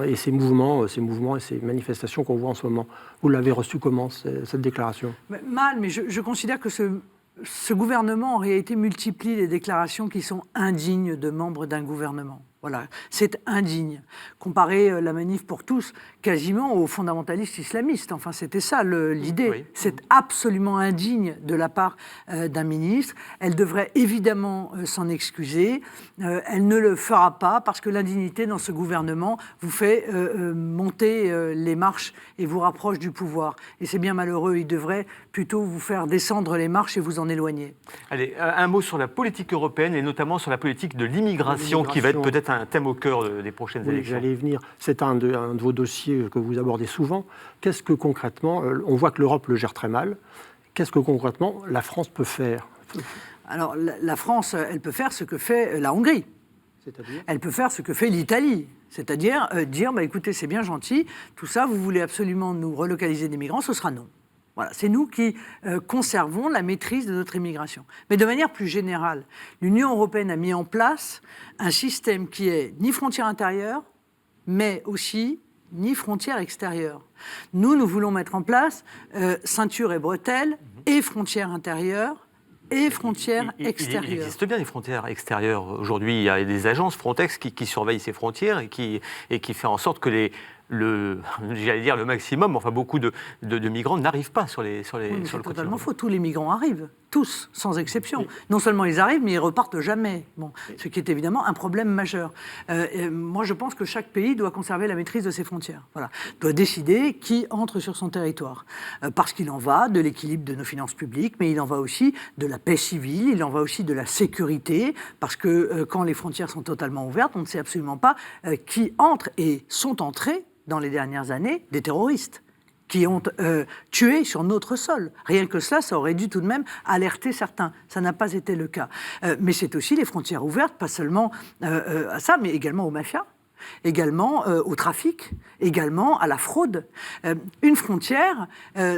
Speaker 4: et ces mouvements et ces manifestations qu'on voit en ce moment. Vous l'avez reçu comment, cette déclaration ?
Speaker 2: Mal, mais je considère que ce gouvernement, en réalité, multiplie les déclarations qui sont indignes de membres d'un gouvernement. Voilà, c'est indigne. Comparer la manif pour tous quasiment aux fondamentalistes islamistes. Enfin, c'était ça l'idée. Oui. C'est absolument indigne de la part d'un ministre. Elle devrait évidemment s'en excuser. Elle ne le fera pas parce que l'indignité dans ce gouvernement vous fait monter les marches et vous rapproche du pouvoir. Et c'est bien malheureux. Il devrait plutôt vous faire descendre les marches et vous en éloigner.
Speaker 1: Allez, un mot sur la politique européenne et notamment sur la politique de l'immigration qui va être peut-être un thème au cœur des prochaines élections.
Speaker 4: J'allais y venir. C'est un de vos dossiers que vous abordez souvent. Qu'est-ce que concrètement, on voit que l'Europe le gère très mal, qu'est-ce que concrètement la France peut faire ?
Speaker 2: Alors la France, elle peut faire ce que fait la Hongrie. C'est-à-dire ? Elle peut faire ce que fait l'Italie. C'est-à-dire dire, écoutez, c'est bien gentil, tout ça, vous voulez absolument nous relocaliser des migrants, ce sera non. Voilà, c'est nous qui conservons la maîtrise de notre immigration. Mais de manière plus générale, l'Union européenne a mis en place un système qui est ni frontière intérieure, mais aussi ni frontière extérieure. Nous voulons mettre en place ceinture et bretelles et frontières intérieures et frontières extérieures.
Speaker 1: Il existe bien des frontières extérieures. Aujourd'hui, il y a des agences Frontex qui surveillent ces frontières et qui fait en sorte que j'allais dire le maximum, enfin beaucoup de migrants n'arrivent pas sur le continent.
Speaker 2: C'est totalement faux. Tous les migrants arrivent, tous, sans exception. Oui. Non seulement ils arrivent, mais ils repartent jamais. Bon, ce qui est évidemment un problème majeur. Moi, je pense que chaque pays doit conserver la maîtrise de ses frontières. Voilà, doit décider qui entre sur son territoire, parce qu'il en va de l'équilibre de nos finances publiques, mais il en va aussi de la paix civile, il en va aussi de la sécurité, parce que quand les frontières sont totalement ouvertes, on ne sait absolument pas qui entre et sont entrés dans les dernières années, des terroristes qui ont tué sur notre sol. Rien que cela, ça aurait dû tout de même alerter certains. Ça n'a pas été le cas. Mais c'est aussi les frontières ouvertes, pas seulement à ça, mais également aux mafias, également au trafic, également à la fraude. Une frontière,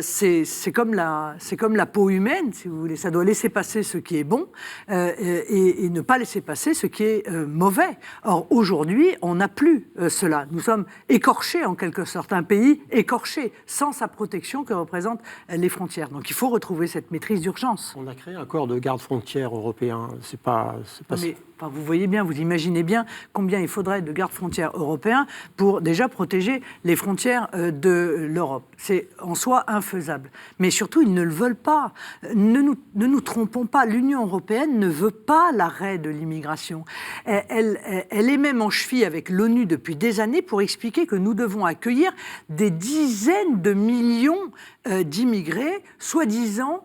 Speaker 2: c'est comme la peau humaine, si vous voulez. Ça doit laisser passer ce qui est bon et ne pas laisser passer ce qui est mauvais. Or, aujourd'hui, on n'a plus cela. Nous sommes écorchés, en quelque sorte, un pays écorché, sans sa protection que représentent les frontières. Donc, il faut retrouver cette maîtrise d'urgence.
Speaker 4: On a créé un corps de garde-frontières européen. C'est pas
Speaker 2: mais, enfin, vous voyez bien, vous imaginez bien combien il faudrait de garde-frontières européens pour déjà protéger les frontières de l'Europe. C'est en soi infaisable. Mais surtout, ils ne le veulent pas. Ne nous trompons pas, l'Union européenne ne veut pas l'arrêt de l'immigration. Elle est même en cheville avec l'ONU depuis des années pour expliquer que nous devons accueillir des dizaines de millions d'immigrés, soi-disant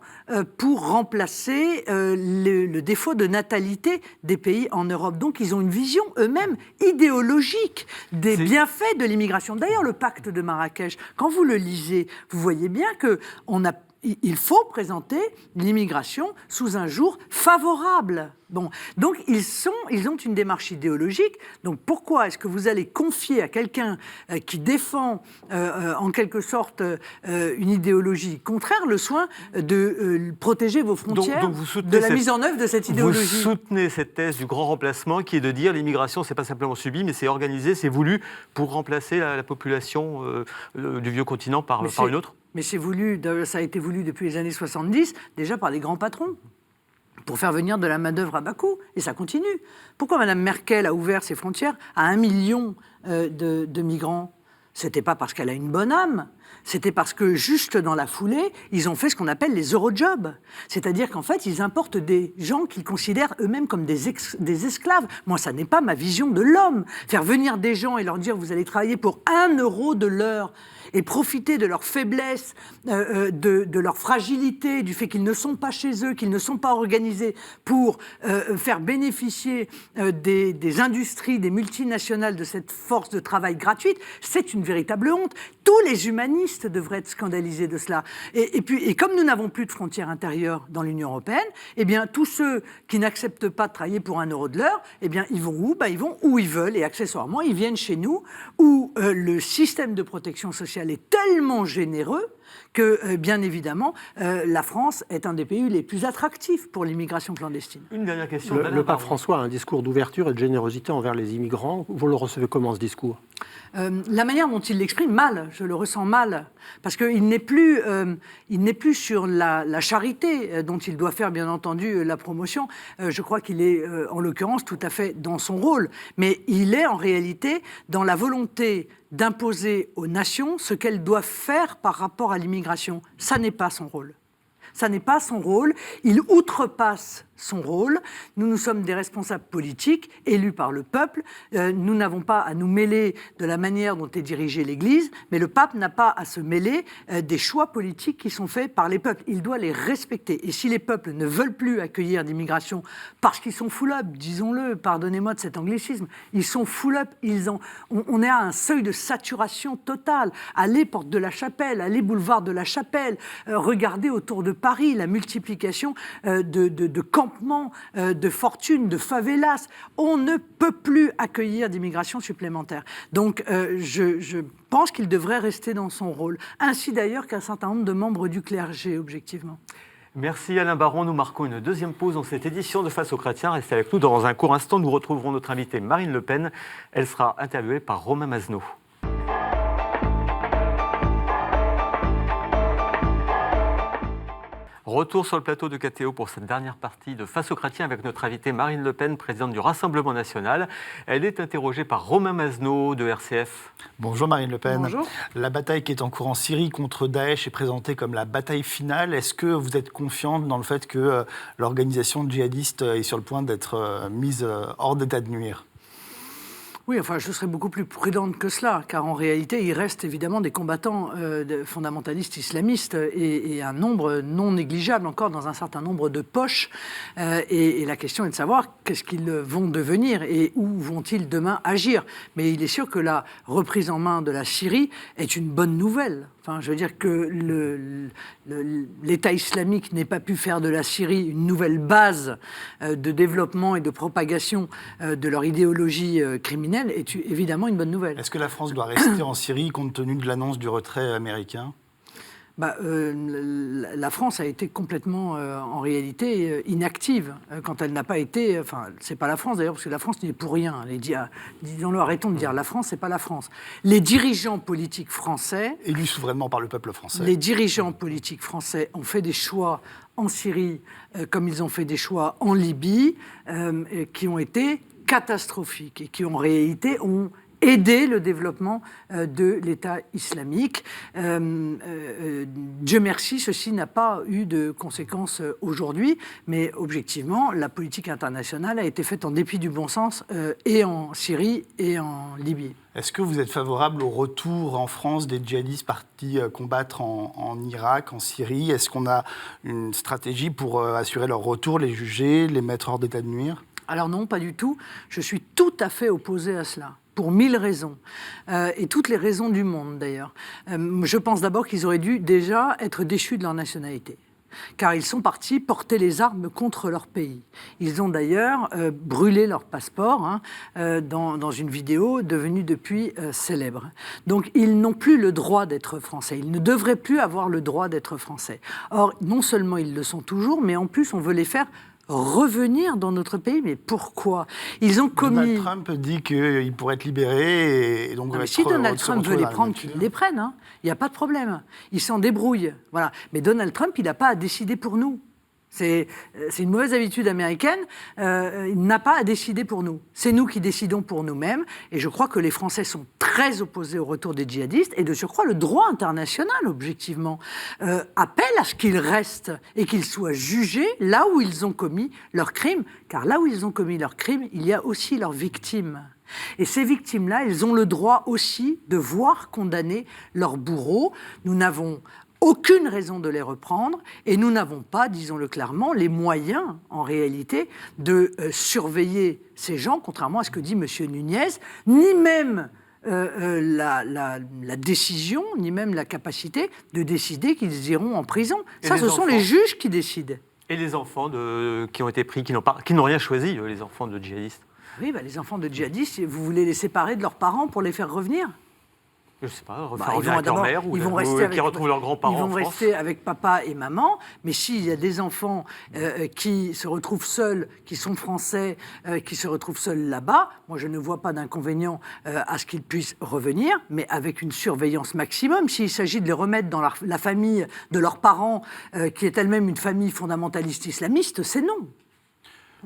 Speaker 2: pour remplacer le défaut de natalité des pays en Europe. Donc, ils ont une vision eux-mêmes idéologique des bienfaits de l'immigration. D'ailleurs, le pacte de Marrakech, quand vous le lisez, vous voyez bien qu'il faut présenter l'immigration sous un jour favorable. Bon, donc ils ont une démarche idéologique. Donc pourquoi est-ce que vous allez confier à quelqu'un qui défend en quelque sorte une idéologie contraire le soin de protéger vos frontières donc vous de la mise en œuvre de cette idéologie?
Speaker 1: Vous soutenez cette thèse du grand remplacement qui est de dire l'immigration c'est pas simplement subi mais c'est organisé, c'est voulu pour remplacer la population du vieux continent par une autre?
Speaker 2: Mais c'est voulu, ça a été voulu depuis les années 70 déjà par les grands patrons, pour faire venir de la main-d'œuvre à bas coût. Et ça continue. Pourquoi Mme Merkel a ouvert ses frontières à 1 million de migrants? C'était pas parce qu'elle a une bonne âme. C'était parce que, juste dans la foulée, ils ont fait ce qu'on appelle les eurojobs. C'est-à-dire qu'en fait, ils importent des gens qu'ils considèrent eux-mêmes comme des esclaves. Moi, ça n'est pas ma vision de l'homme. Faire venir des gens et leur dire « vous allez travailler pour 1 euro de l'heure » et profiter de leur faiblesse, de leur fragilité, du fait qu'ils ne sont pas chez eux, qu'ils ne sont pas organisés pour faire bénéficier des industries, des multinationales de cette force de travail gratuite, c'est une véritable honte. Tous les humanistes devraient être scandalisés de cela. Et comme nous n'avons plus de frontières intérieures dans l'Union européenne, eh bien, tous ceux qui n'acceptent pas de travailler pour 1 euro de l'heure, eh bien, ils vont où? Ils vont où ils veulent, et accessoirement, ils viennent chez nous, où le système de protection sociale est tellement généreux que, bien évidemment, la France est un des pays les plus attractifs pour l'immigration clandestine.
Speaker 1: Une dernière question.
Speaker 4: Le pape François a un discours d'ouverture et de générosité envers les immigrants. Vous le recevez comment, ce discours ?
Speaker 2: La manière dont il l'exprime, mal, je le ressens mal, parce qu'il n'est plus sur la charité dont il doit faire, bien entendu, la promotion. Je crois qu'il est, en l'occurrence, tout à fait dans son rôle, mais il est en réalité dans la volonté d'imposer aux nations ce qu'elles doivent faire par rapport à l'immigration. Ça n'est pas son rôle. Ça n'est pas son rôle. Il outrepasse son rôle. Nous sommes des responsables politiques élus par le peuple. Nous n'avons pas à nous mêler de la manière dont est dirigée l'Église, mais le pape n'a pas à se mêler des choix politiques qui sont faits par les peuples. Il doit les respecter. Et si les peuples ne veulent plus accueillir d'immigration parce qu'ils sont full up, disons-le, pardonnez-moi de cet anglicisme, ils sont full up, on est à un seuil de saturation totale. Allez porte de la Chapelle, allez boulevard de la Chapelle, regardez autour de Paris la multiplication de campements, de fortunes, de favelas. On ne peut plus accueillir d'immigration supplémentaire. Donc je pense qu'il devrait rester dans son rôle. Ainsi d'ailleurs qu'un certain nombre de membres du clergé, objectivement.
Speaker 1: Merci Alain Baron. Nous marquons une deuxième pause dans cette édition de Face aux chrétiens. Restez avec nous. Dans un court instant, nous retrouverons notre invitée Marine Le Pen. Elle sera interviewée par Romain Mazenot. Retour sur le plateau de KTO pour cette dernière partie de Face aux chrétiens avec notre invitée Marine Le Pen, présidente du Rassemblement national. Elle est interrogée par Romain Mazenot de RCF.
Speaker 5: Bonjour Marine Le Pen.
Speaker 2: Bonjour.
Speaker 5: La bataille qui est en cours en Syrie contre Daesh est présentée comme la bataille finale. Est-ce que vous êtes confiante dans le fait que l'organisation djihadiste est sur le point d'être mise hors d'état de nuire ?
Speaker 2: Oui, enfin, je serais beaucoup plus prudente que cela, car en réalité, il reste évidemment des combattants fondamentalistes islamistes et un nombre non négligeable encore dans un certain nombre de poches. Et la question est de savoir qu'est-ce qu'ils vont devenir et où vont-ils demain agir. Mais il est sûr que la reprise en main de la Syrie est une bonne nouvelle. Enfin, je veux dire que l'État islamique n'ait pas pu faire de la Syrie une nouvelle base de développement et de propagation de leur idéologie criminelle est évidemment une bonne nouvelle.
Speaker 5: Est-ce que la France doit rester en Syrie compte tenu de l'annonce du retrait américain ?
Speaker 2: La France a été complètement, en réalité, inactive quand elle n'a pas été... Enfin, c'est pas la France d'ailleurs, parce que la France n'y est pour rien. Disons-le, arrêtons de dire la France, c'est pas la France. Les dirigeants politiques français...
Speaker 5: Élus souverainement par le peuple français.
Speaker 2: Les dirigeants politiques français ont fait des choix en Syrie, comme ils ont fait des choix en Libye, qui ont été catastrophiques et qui, en réalité, ont aider le développement de l'État islamique. Dieu merci, ceci n'a pas eu de conséquences aujourd'hui, mais objectivement, la politique internationale a été faite en dépit du bon sens et en Syrie et en Libye.
Speaker 5: Est-ce que vous êtes favorable au retour en France des djihadistes partis combattre en Irak, en Syrie ? Est-ce qu'on a une stratégie pour assurer leur retour, les juger, les mettre hors d'état de nuire ?
Speaker 2: Alors non, pas du tout. Je suis tout à fait opposé à cela. Pour 1000 raisons, et toutes les raisons du monde d'ailleurs. Je pense d'abord qu'ils auraient dû déjà être déchus de leur nationalité, car ils sont partis porter les armes contre leur pays. Ils ont d'ailleurs brûlé leur passeport dans une vidéo devenue depuis célèbre. Donc ils n'ont plus le droit d'être français, ils ne devraient plus avoir le droit d'être français. Or, non seulement ils le sont toujours, mais en plus on veut les faire revenir dans notre pays. Mais pourquoi ? Ils ont commis...
Speaker 5: Donald Trump dit qu'il pourrait être libéré et donc...
Speaker 2: si Donald Trump veut les prendre, qu'il les prenne. Il n'y a pas de problème. Il s'en débrouille. Voilà. Mais Donald Trump, il n'a pas à décider pour nous. C'est une mauvaise habitude américaine. Il n'a pas à décider pour nous. C'est nous qui décidons pour nous-mêmes. Et je crois que les Français sont très opposés au retour des djihadistes. Et de surcroît, le droit international, objectivement, appelle à ce qu'ils restent et qu'ils soient jugés là où ils ont commis leurs crimes. Car là où ils ont commis leurs crimes, il y a aussi leurs victimes. Et ces victimes-là, elles ont le droit aussi de voir condamner leurs bourreaux. Nous n'avons aucune raison de les reprendre et nous n'avons pas, disons-le clairement, les moyens, en réalité, de surveiller ces gens, contrairement à ce que dit M. Nunez, ni même la décision, ni même la capacité de décider qu'ils iront en prison. Et ça, ce sont les juges qui décident.
Speaker 1: Et les enfants qui ont été pris, qui n'ont rien choisi, les enfants de djihadistes ?
Speaker 2: Oui, les enfants de djihadistes, vous voulez les séparer de leurs parents pour les faire revenir ?
Speaker 1: Je ne sais pas,
Speaker 2: Bah,
Speaker 1: revenir avec leur mère ou qui retrouvent leurs grands-parents en France.
Speaker 2: Ils vont rester avec papa et maman, mais s'il y a des enfants qui se retrouvent seuls, qui sont français, qui se retrouvent seuls là-bas, moi je ne vois pas d'inconvénient à ce qu'ils puissent revenir, mais avec une surveillance maximum. S'il s'agit de les remettre dans la famille de leurs parents, qui est elle-même une famille fondamentaliste islamiste, c'est non.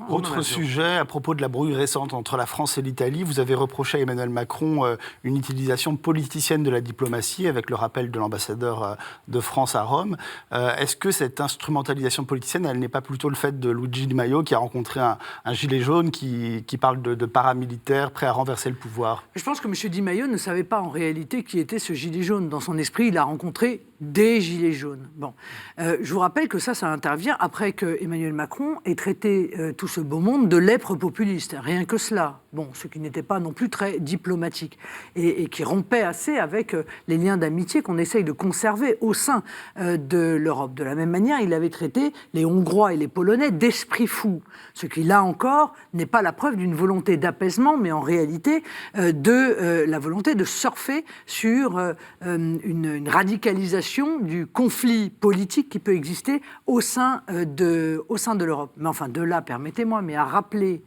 Speaker 5: Autre sujet, à propos de la brouille récente entre la France et l'Italie, vous avez reproché à Emmanuel Macron une utilisation politicienne de la diplomatie avec le rappel de l'ambassadeur de France à Rome. Est-ce que cette instrumentalisation politicienne, elle n'est pas plutôt le fait de Luigi Di Maio qui a rencontré un gilet jaune qui parle de paramilitaires prêts à renverser le pouvoir?
Speaker 2: Je pense que M. Di Maio ne savait pas en réalité qui était ce gilet jaune. Dans son esprit, il a rencontré des gilets jaunes. Bon. Je vous rappelle que ça intervient après que Emmanuel Macron ait traité tout ce beau monde de lèpre populiste. Rien que cela. Bon, ce qui n'était pas non plus très diplomatique et qui rompait assez avec les liens d'amitié qu'on essaye de conserver au sein de l'Europe. De la même manière, il avait traité les Hongrois et les Polonais d'esprits fous. Ce qui, là encore, n'est pas la preuve d'une volonté d'apaisement, mais en réalité de la volonté de surfer sur une radicalisation du conflit politique qui peut exister au sein de l'Europe. Mais enfin, de là, permettez-moi, mais à rappeler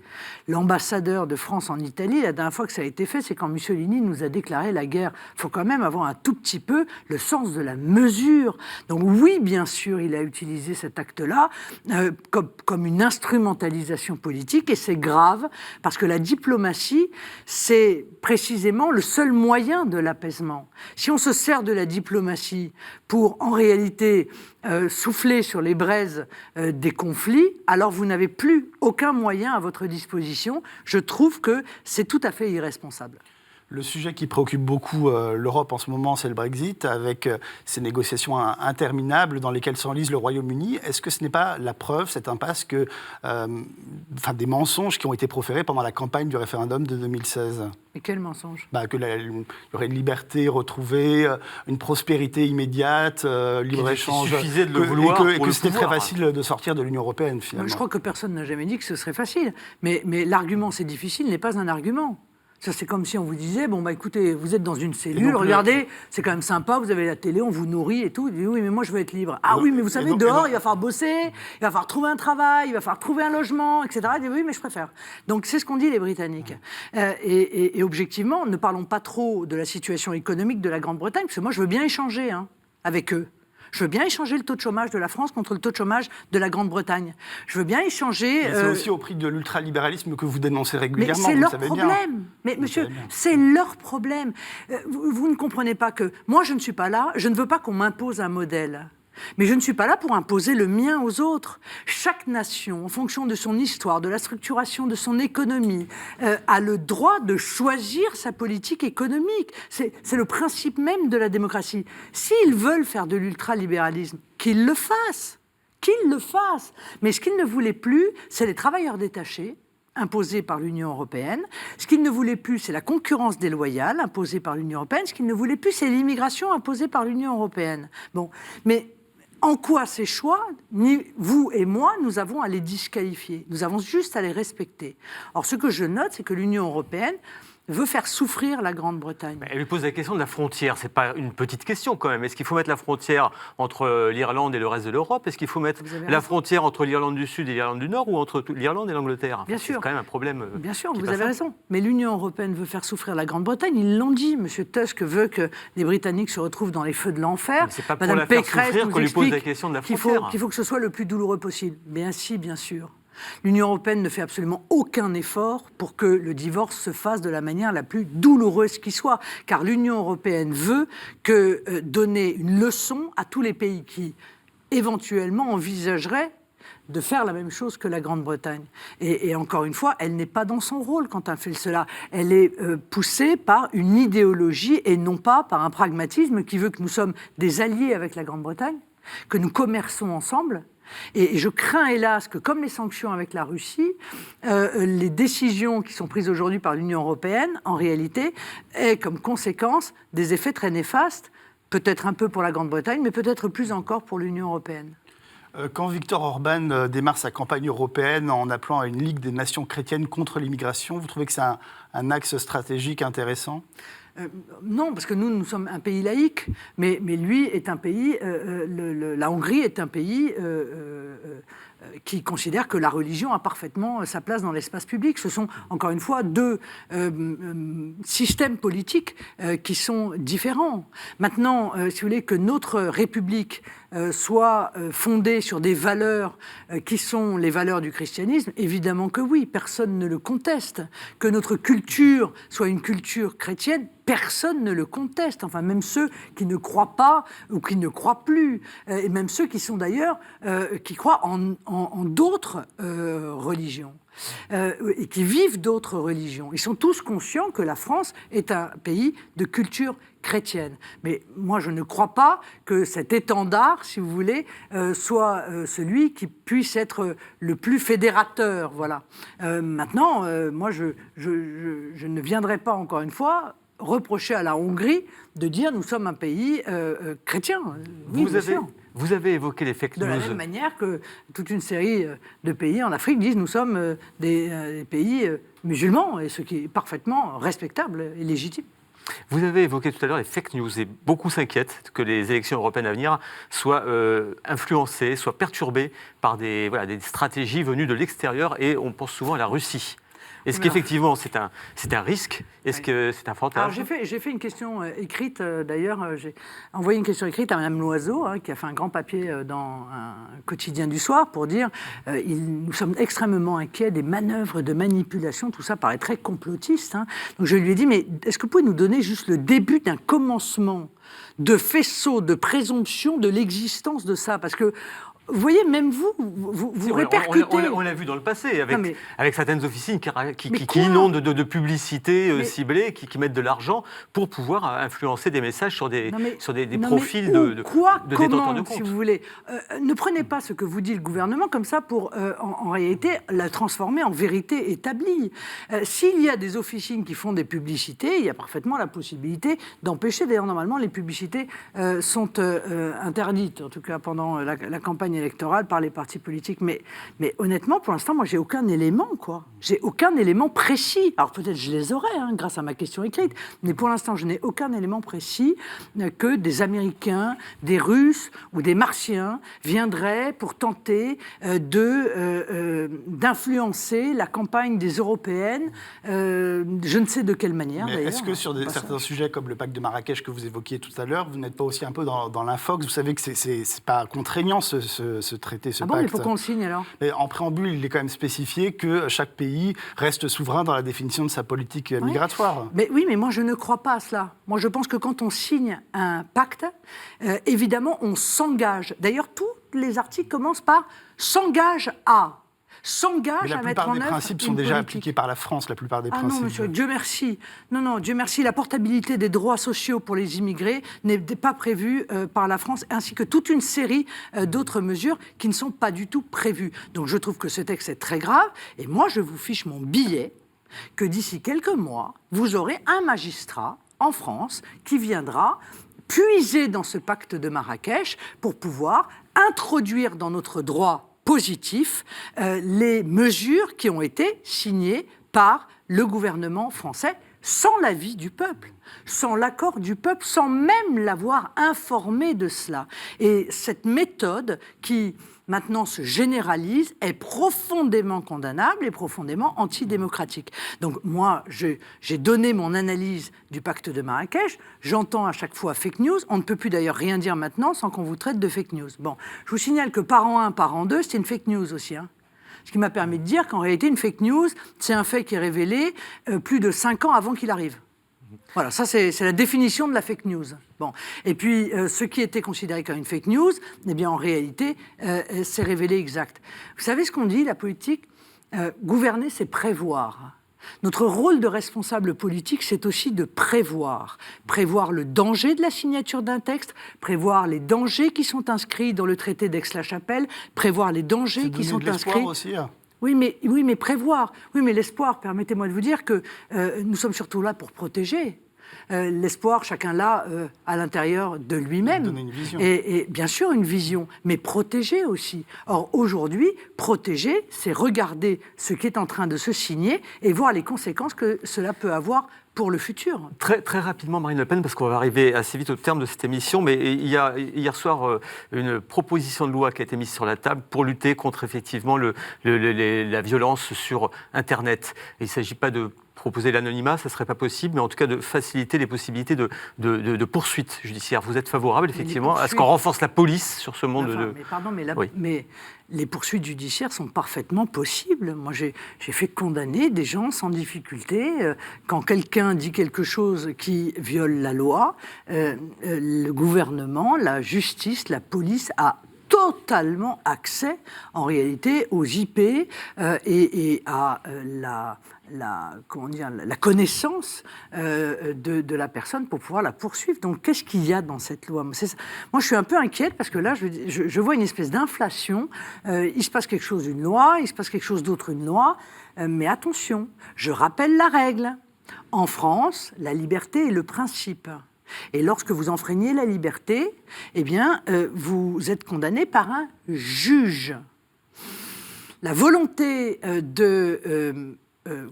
Speaker 2: l'ambassadeur de France en Italie, la dernière fois que ça a été fait, c'est quand Mussolini nous a déclaré la guerre. Il faut quand même avoir un tout petit peu le sens de la mesure. Donc oui, bien sûr, il a utilisé cet acte-là comme une instrumentalisation politique, et c'est grave, parce que la diplomatie, c'est précisément le seul moyen de l'apaisement. Si on se sert de la diplomatie pour, en réalité, souffler sur les braises des conflits, alors vous n'avez plus aucun moyen à votre disposition. Je trouve que c'est tout à fait irresponsable.
Speaker 5: Le sujet qui préoccupe beaucoup l'Europe en ce moment, c'est le Brexit, avec ces négociations interminables dans lesquelles s'enlise le Royaume-Uni. Est-ce que ce n'est pas la preuve, cette impasse, que des mensonges qui ont été proférés pendant la campagne du référendum de 2016 ?
Speaker 2: Et quel mensonge ?
Speaker 5: Que il y aurait une liberté retrouvée, une prospérité immédiate, libre-échange.
Speaker 1: Il suffisait de le vouloir
Speaker 5: et que c'était très facile de sortir de l'Union européenne, finalement.
Speaker 2: Je crois que personne n'a jamais dit que ce serait facile. Mais l'argument c'est difficile n'est pas un argument. Ça, c'est comme si on vous disait, écoutez, vous êtes dans une cellule, regardez, c'est quand même sympa, vous avez la télé, on vous nourrit et tout. Vous dites, oui, mais moi, je veux être libre. Ah oui, mais vous savez, dehors, il va falloir bosser, il va falloir trouver un travail, il va falloir trouver un logement, etc. Vous dites, oui, mais je préfère. Donc, c'est ce qu'ont dit les Britanniques. Et objectivement, ne parlons pas trop de la situation économique de la Grande-Bretagne, parce que moi, je veux bien échanger avec eux. Je veux bien échanger le taux de chômage de la France contre le taux de chômage de la Grande-Bretagne. Je veux bien échanger...
Speaker 5: Mais c'est aussi au prix de l'ultralibéralisme que vous dénoncez régulièrement,
Speaker 2: mais c'est leur problème. Mais monsieur, c'est leur problème. Vous ne comprenez pas que... Moi, je ne suis pas là, je ne veux pas qu'on m'impose un modèle. Mais je ne suis pas là pour imposer le mien aux autres. Chaque nation, en fonction de son histoire, de la structuration de son économie, a le droit de choisir sa politique économique. C'est le principe même de la démocratie. S'ils veulent faire de l'ultralibéralisme, qu'ils le fassent. Qu'ils le fassent. Mais ce qu'ils ne voulaient plus, c'est les travailleurs détachés, imposée par l'Union européenne. Ce qu'ils ne voulaient plus, c'est la concurrence déloyale imposée par l'Union européenne. Ce qu'ils ne voulaient plus, c'est l'immigration imposée par l'Union européenne. Bon, mais en quoi ces choix, ni vous et moi, nous avons à les disqualifier. Nous avons juste à les respecter. Or, ce que je note, c'est que l'Union européenne veut faire souffrir la Grande-Bretagne.
Speaker 1: Elle lui pose la question de la frontière. Ce n'est pas une petite question quand même. Est-ce qu'il faut mettre la frontière entre l'Irlande et le reste de l'Europe ? Est-ce qu'il faut mettre la frontière entre l'Irlande du Sud et l'Irlande du Nord, ou entre l'Irlande et l'Angleterre ?
Speaker 2: Bien sûr.
Speaker 1: C'est quand même un problème.
Speaker 2: Bien sûr, vous avez raison. Mais l'Union européenne veut faire souffrir la Grande-Bretagne. Ils l'ont dit. M. Tusk veut que les Britanniques se retrouvent dans les feux de l'enfer.
Speaker 1: C'est pas pour la faire souffrir qu'on lui pose la question de la frontière.
Speaker 2: Qu'il faut que ce soit le plus douloureux possible. Bien si, bien sûr. L'Union européenne ne fait absolument aucun effort pour que le divorce se fasse de la manière la plus douloureuse qui soit, car l'Union européenne veut donner une leçon à tous les pays qui, éventuellement, envisageraient de faire la même chose que la Grande-Bretagne. Et encore une fois, elle n'est pas dans son rôle quand elle fait cela. Elle est poussée par une idéologie et non pas par un pragmatisme qui veut que nous sommes des alliés avec la Grande-Bretagne, que nous commerçons ensemble. Et je crains, hélas, que comme les sanctions avec la Russie, les décisions qui sont prises aujourd'hui par l'Union européenne, en réalité, aient comme conséquence des effets très néfastes, peut-être un peu pour la Grande-Bretagne, mais peut-être plus encore pour l'Union européenne.
Speaker 5: Quand Viktor Orban démarre sa campagne européenne en appelant à une Ligue des nations chrétiennes contre l'immigration, vous trouvez que c'est un axe stratégique intéressant ?
Speaker 2: Non, parce que nous sommes un pays laïque, mais lui est un pays, la Hongrie est un pays qui considère que la religion a parfaitement sa place dans l'espace public. Ce sont, encore une fois, deux systèmes politiques qui sont différents. Maintenant, si vous voulez, que notre République soit fondée sur des valeurs qui sont les valeurs du christianisme, évidemment que oui, personne ne le conteste. Que notre culture soit une culture chrétienne, personne ne le conteste. Enfin, même ceux qui ne croient pas ou qui ne croient plus, et même ceux qui sont d'ailleurs, qui croient en d'autres religions. Et qui vivent d'autres religions. Ils sont tous conscients que la France est un pays de culture chrétienne. Mais moi, je ne crois pas que cet étendard, si vous voulez, soit celui qui puisse être le plus fédérateur. Voilà. Maintenant, moi, je ne viendrai pas, encore une fois, reprocher à la Hongrie de dire nous sommes un pays chrétien. Oui,
Speaker 1: vous avez évoqué les fake news.
Speaker 2: De la même manière que toute une série de pays en Afrique disent nous sommes des pays musulmans, et ce qui est parfaitement respectable et légitime.
Speaker 1: Vous avez évoqué tout à l'heure les fake news, et beaucoup s'inquiètent que les élections européennes à venir soient influencées, soient perturbées par des stratégies venues de l'extérieur, et on pense souvent à la Russie. Est-ce qu'effectivement c'est un risque? Est-ce que c'est un fantasme?
Speaker 2: Alors j'ai fait une question écrite, d'ailleurs, j'ai envoyé une question écrite à Mme Loiseau, qui a fait un grand papier dans un quotidien du soir pour dire nous sommes extrêmement inquiets des manœuvres de manipulation, tout ça paraît très complotiste. Donc je lui ai dit, mais est-ce que vous pouvez nous donner juste le début d'un commencement de faisceau de présomption de l'existence de ça? Parce que vous voyez, même vous répercutez.
Speaker 1: On l'a vu dans le passé, avec certaines officines qui inondent de publicités ciblées, qui mettent de l'argent pour pouvoir influencer des messages sur des profils de détenteurs de comptes.
Speaker 2: Si vous voulez. Ne prenez pas ce que vous dit le gouvernement comme ça pour, en réalité, la transformer en vérité établie. S'il y a des officines qui font des publicités, il y a parfaitement la possibilité d'empêcher. D'ailleurs, normalement, les publicités sont interdites, en tout cas pendant la campagne électorale par les partis politiques. Mais honnêtement, pour l'instant, moi, j'ai aucun élément, quoi. J'ai aucun élément précis. Alors peut-être je les aurai, grâce à ma question écrite, mais pour l'instant, je n'ai aucun élément précis que des Américains, des Russes ou des Martiens viendraient pour tenter d'influencer la campagne des Européennes, je ne sais de quelle manière,
Speaker 5: mais est-ce que sur certains sujets comme le pacte de Marrakech que vous évoquiez tout à l'heure, vous n'êtes pas aussi un peu dans l'infox? Vous savez que c'est pas contraignant ce traité, ce pacte.
Speaker 2: Mais pourquoi on signe alors?
Speaker 5: Mais en préambule, il est quand même spécifié que chaque pays reste souverain dans la définition de sa politique migratoire.
Speaker 2: Mais moi je ne crois pas à cela. Moi je pense que quand on signe un pacte, évidemment on s'engage. D'ailleurs tous les articles commencent par s'engage à.
Speaker 5: Mais la plupart des principes sont déjà appliqués par la France, la plupart des principes.
Speaker 2: Non, monsieur, Dieu merci. Non, Dieu merci, la portabilité des droits sociaux pour les immigrés n'est pas prévue par la France, ainsi que toute une série d'autres mesures qui ne sont pas du tout prévues. Donc je trouve que ce texte est très grave, et moi je vous fiche mon billet que d'ici quelques mois, vous aurez un magistrat en France qui viendra puiser dans ce pacte de Marrakech pour pouvoir introduire dans notre droit positif les mesures qui ont été signées par le gouvernement français sans l'avis du peuple, sans l'accord du peuple, sans même l'avoir informé de cela. Et cette méthode qui maintenant se généralise est profondément condamnable et profondément antidémocratique. Donc moi, j'ai donné mon analyse du pacte de Marrakech, j'entends à chaque fois fake news, on ne peut plus d'ailleurs rien dire maintenant sans qu'on vous traite de fake news. Bon, je vous signale que Parent 1, Parent 2, c'était une fake news aussi, Ce qui m'a permis de dire qu'en réalité, une fake news, c'est un fait qui est révélé plus de 5 ans avant qu'il arrive. Voilà, ça c'est la définition de la fake news. Bon. Et puis, ce qui était considéré comme une fake news, eh bien en réalité, c'est révélé exact. Vous savez ce qu'on dit, la politique? Gouverner, c'est prévoir. Notre rôle de responsable politique, c'est aussi de prévoir. Prévoir le danger de la signature d'un texte, prévoir les dangers qui sont inscrits dans le traité d'Aix-la-Chapelle, prévoir les dangers qui sont inscrits...
Speaker 5: aussi,
Speaker 2: Oui, mais prévoir. Oui, mais l'espoir, permettez-moi de vous dire que nous sommes surtout là pour protéger. L'espoir, chacun l'a à l'intérieur de lui-même.
Speaker 5: Donner une vision.
Speaker 2: Et bien sûr, une vision, mais protéger aussi. Or, aujourd'hui, protéger, c'est regarder ce qui est en train de se signer et voir les conséquences que cela peut avoir pour le futur.
Speaker 1: Très, très rapidement, Marine Le Pen, parce qu'on va arriver assez vite au terme de cette émission, mais il y a hier soir une proposition de loi qui a été mise sur la table pour lutter contre effectivement la violence sur Internet. Et il ne s'agit pas de proposer l'anonymat, ça ne serait pas possible, mais en tout cas de faciliter les possibilités de poursuites judiciaires. Vous êtes favorable, effectivement, à ce qu'on renforce la police sur ce monde de...
Speaker 2: Mais pardon,
Speaker 1: Oui.
Speaker 2: mais les poursuites judiciaires sont parfaitement possibles. Moi, j'ai fait condamner des gens sans difficulté. Quand quelqu'un dit quelque chose qui viole la loi, le gouvernement, la justice, la police a totalement accès, en réalité, aux IP et à la connaissance de la personne pour pouvoir la poursuivre. Donc, qu'est-ce qu'il y a dans cette loi ? Moi, je suis un peu inquiète parce que là, je vois une espèce d'inflation. Il se passe quelque chose, une loi, il se passe quelque chose d'autre, une loi. Mais attention, je rappelle la règle. En France, la liberté est le principe. Et lorsque vous enfreignez la liberté, eh bien, vous êtes condamné par un juge. La volonté de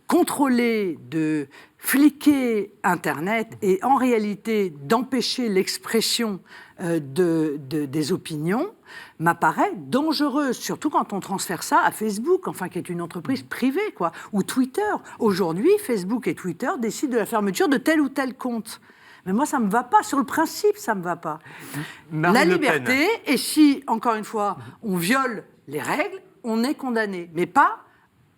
Speaker 2: contrôler, de fliquer Internet et en réalité d'empêcher l'expression des opinions m'apparaît dangereuse, surtout quand on transfère ça à Facebook, enfin qui est une entreprise privée, quoi, ou Twitter. Aujourd'hui, Facebook et Twitter décident de la fermeture de tel ou tel compte. Mais moi, ça ne me va pas. Sur le principe, ça ne me va pas. La liberté, et si, encore une fois, on viole les règles, on est condamné. Mais pas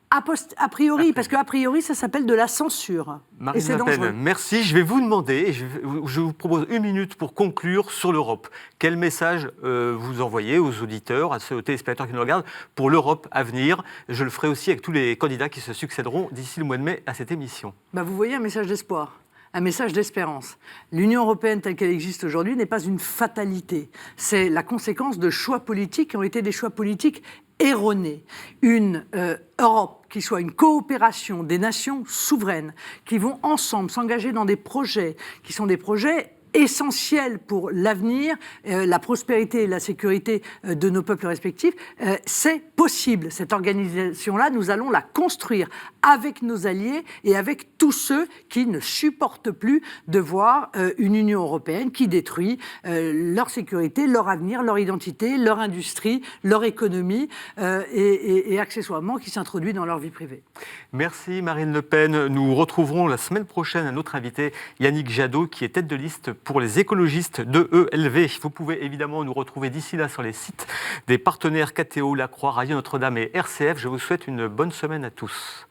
Speaker 2: a priori, parce qu'a priori, ça s'appelle de la censure.
Speaker 1: Marine Le Pen, merci. Je vais vous demander, et je vous propose 1 minute pour conclure sur l'Europe. Quel message vous envoyez aux auditeurs, aux téléspectateurs qui nous regardent, pour l'Europe à venir ? Je le ferai aussi avec tous les candidats qui se succéderont d'ici le mois de mai à cette émission.
Speaker 2: Vous voyez un message d'espoir. Un message d'espérance. L'Union européenne telle qu'elle existe aujourd'hui n'est pas une fatalité. C'est la conséquence de choix politiques qui ont été des choix politiques erronés. Une Europe qui soit une coopération des nations souveraines, qui vont ensemble s'engager dans des projets qui sont des projets essentiel pour l'avenir, la prospérité et la sécurité de nos peuples respectifs, c'est possible. Cette organisation-là, nous allons la construire avec nos alliés et avec tous ceux qui ne supportent plus de voir une Union européenne qui détruit leur sécurité, leur avenir, leur identité, leur industrie, leur économie et accessoirement qui s'introduit dans leur vie privée.
Speaker 1: Merci Marine Le Pen. Nous retrouverons la semaine prochaine un autre invité, Yannick Jadot, qui est tête de liste pour les écologistes de ELV. Vous pouvez évidemment nous retrouver d'ici là sur les sites des partenaires KTO, La Croix, Radio Notre-Dame et RCF. Je vous souhaite une bonne semaine à tous.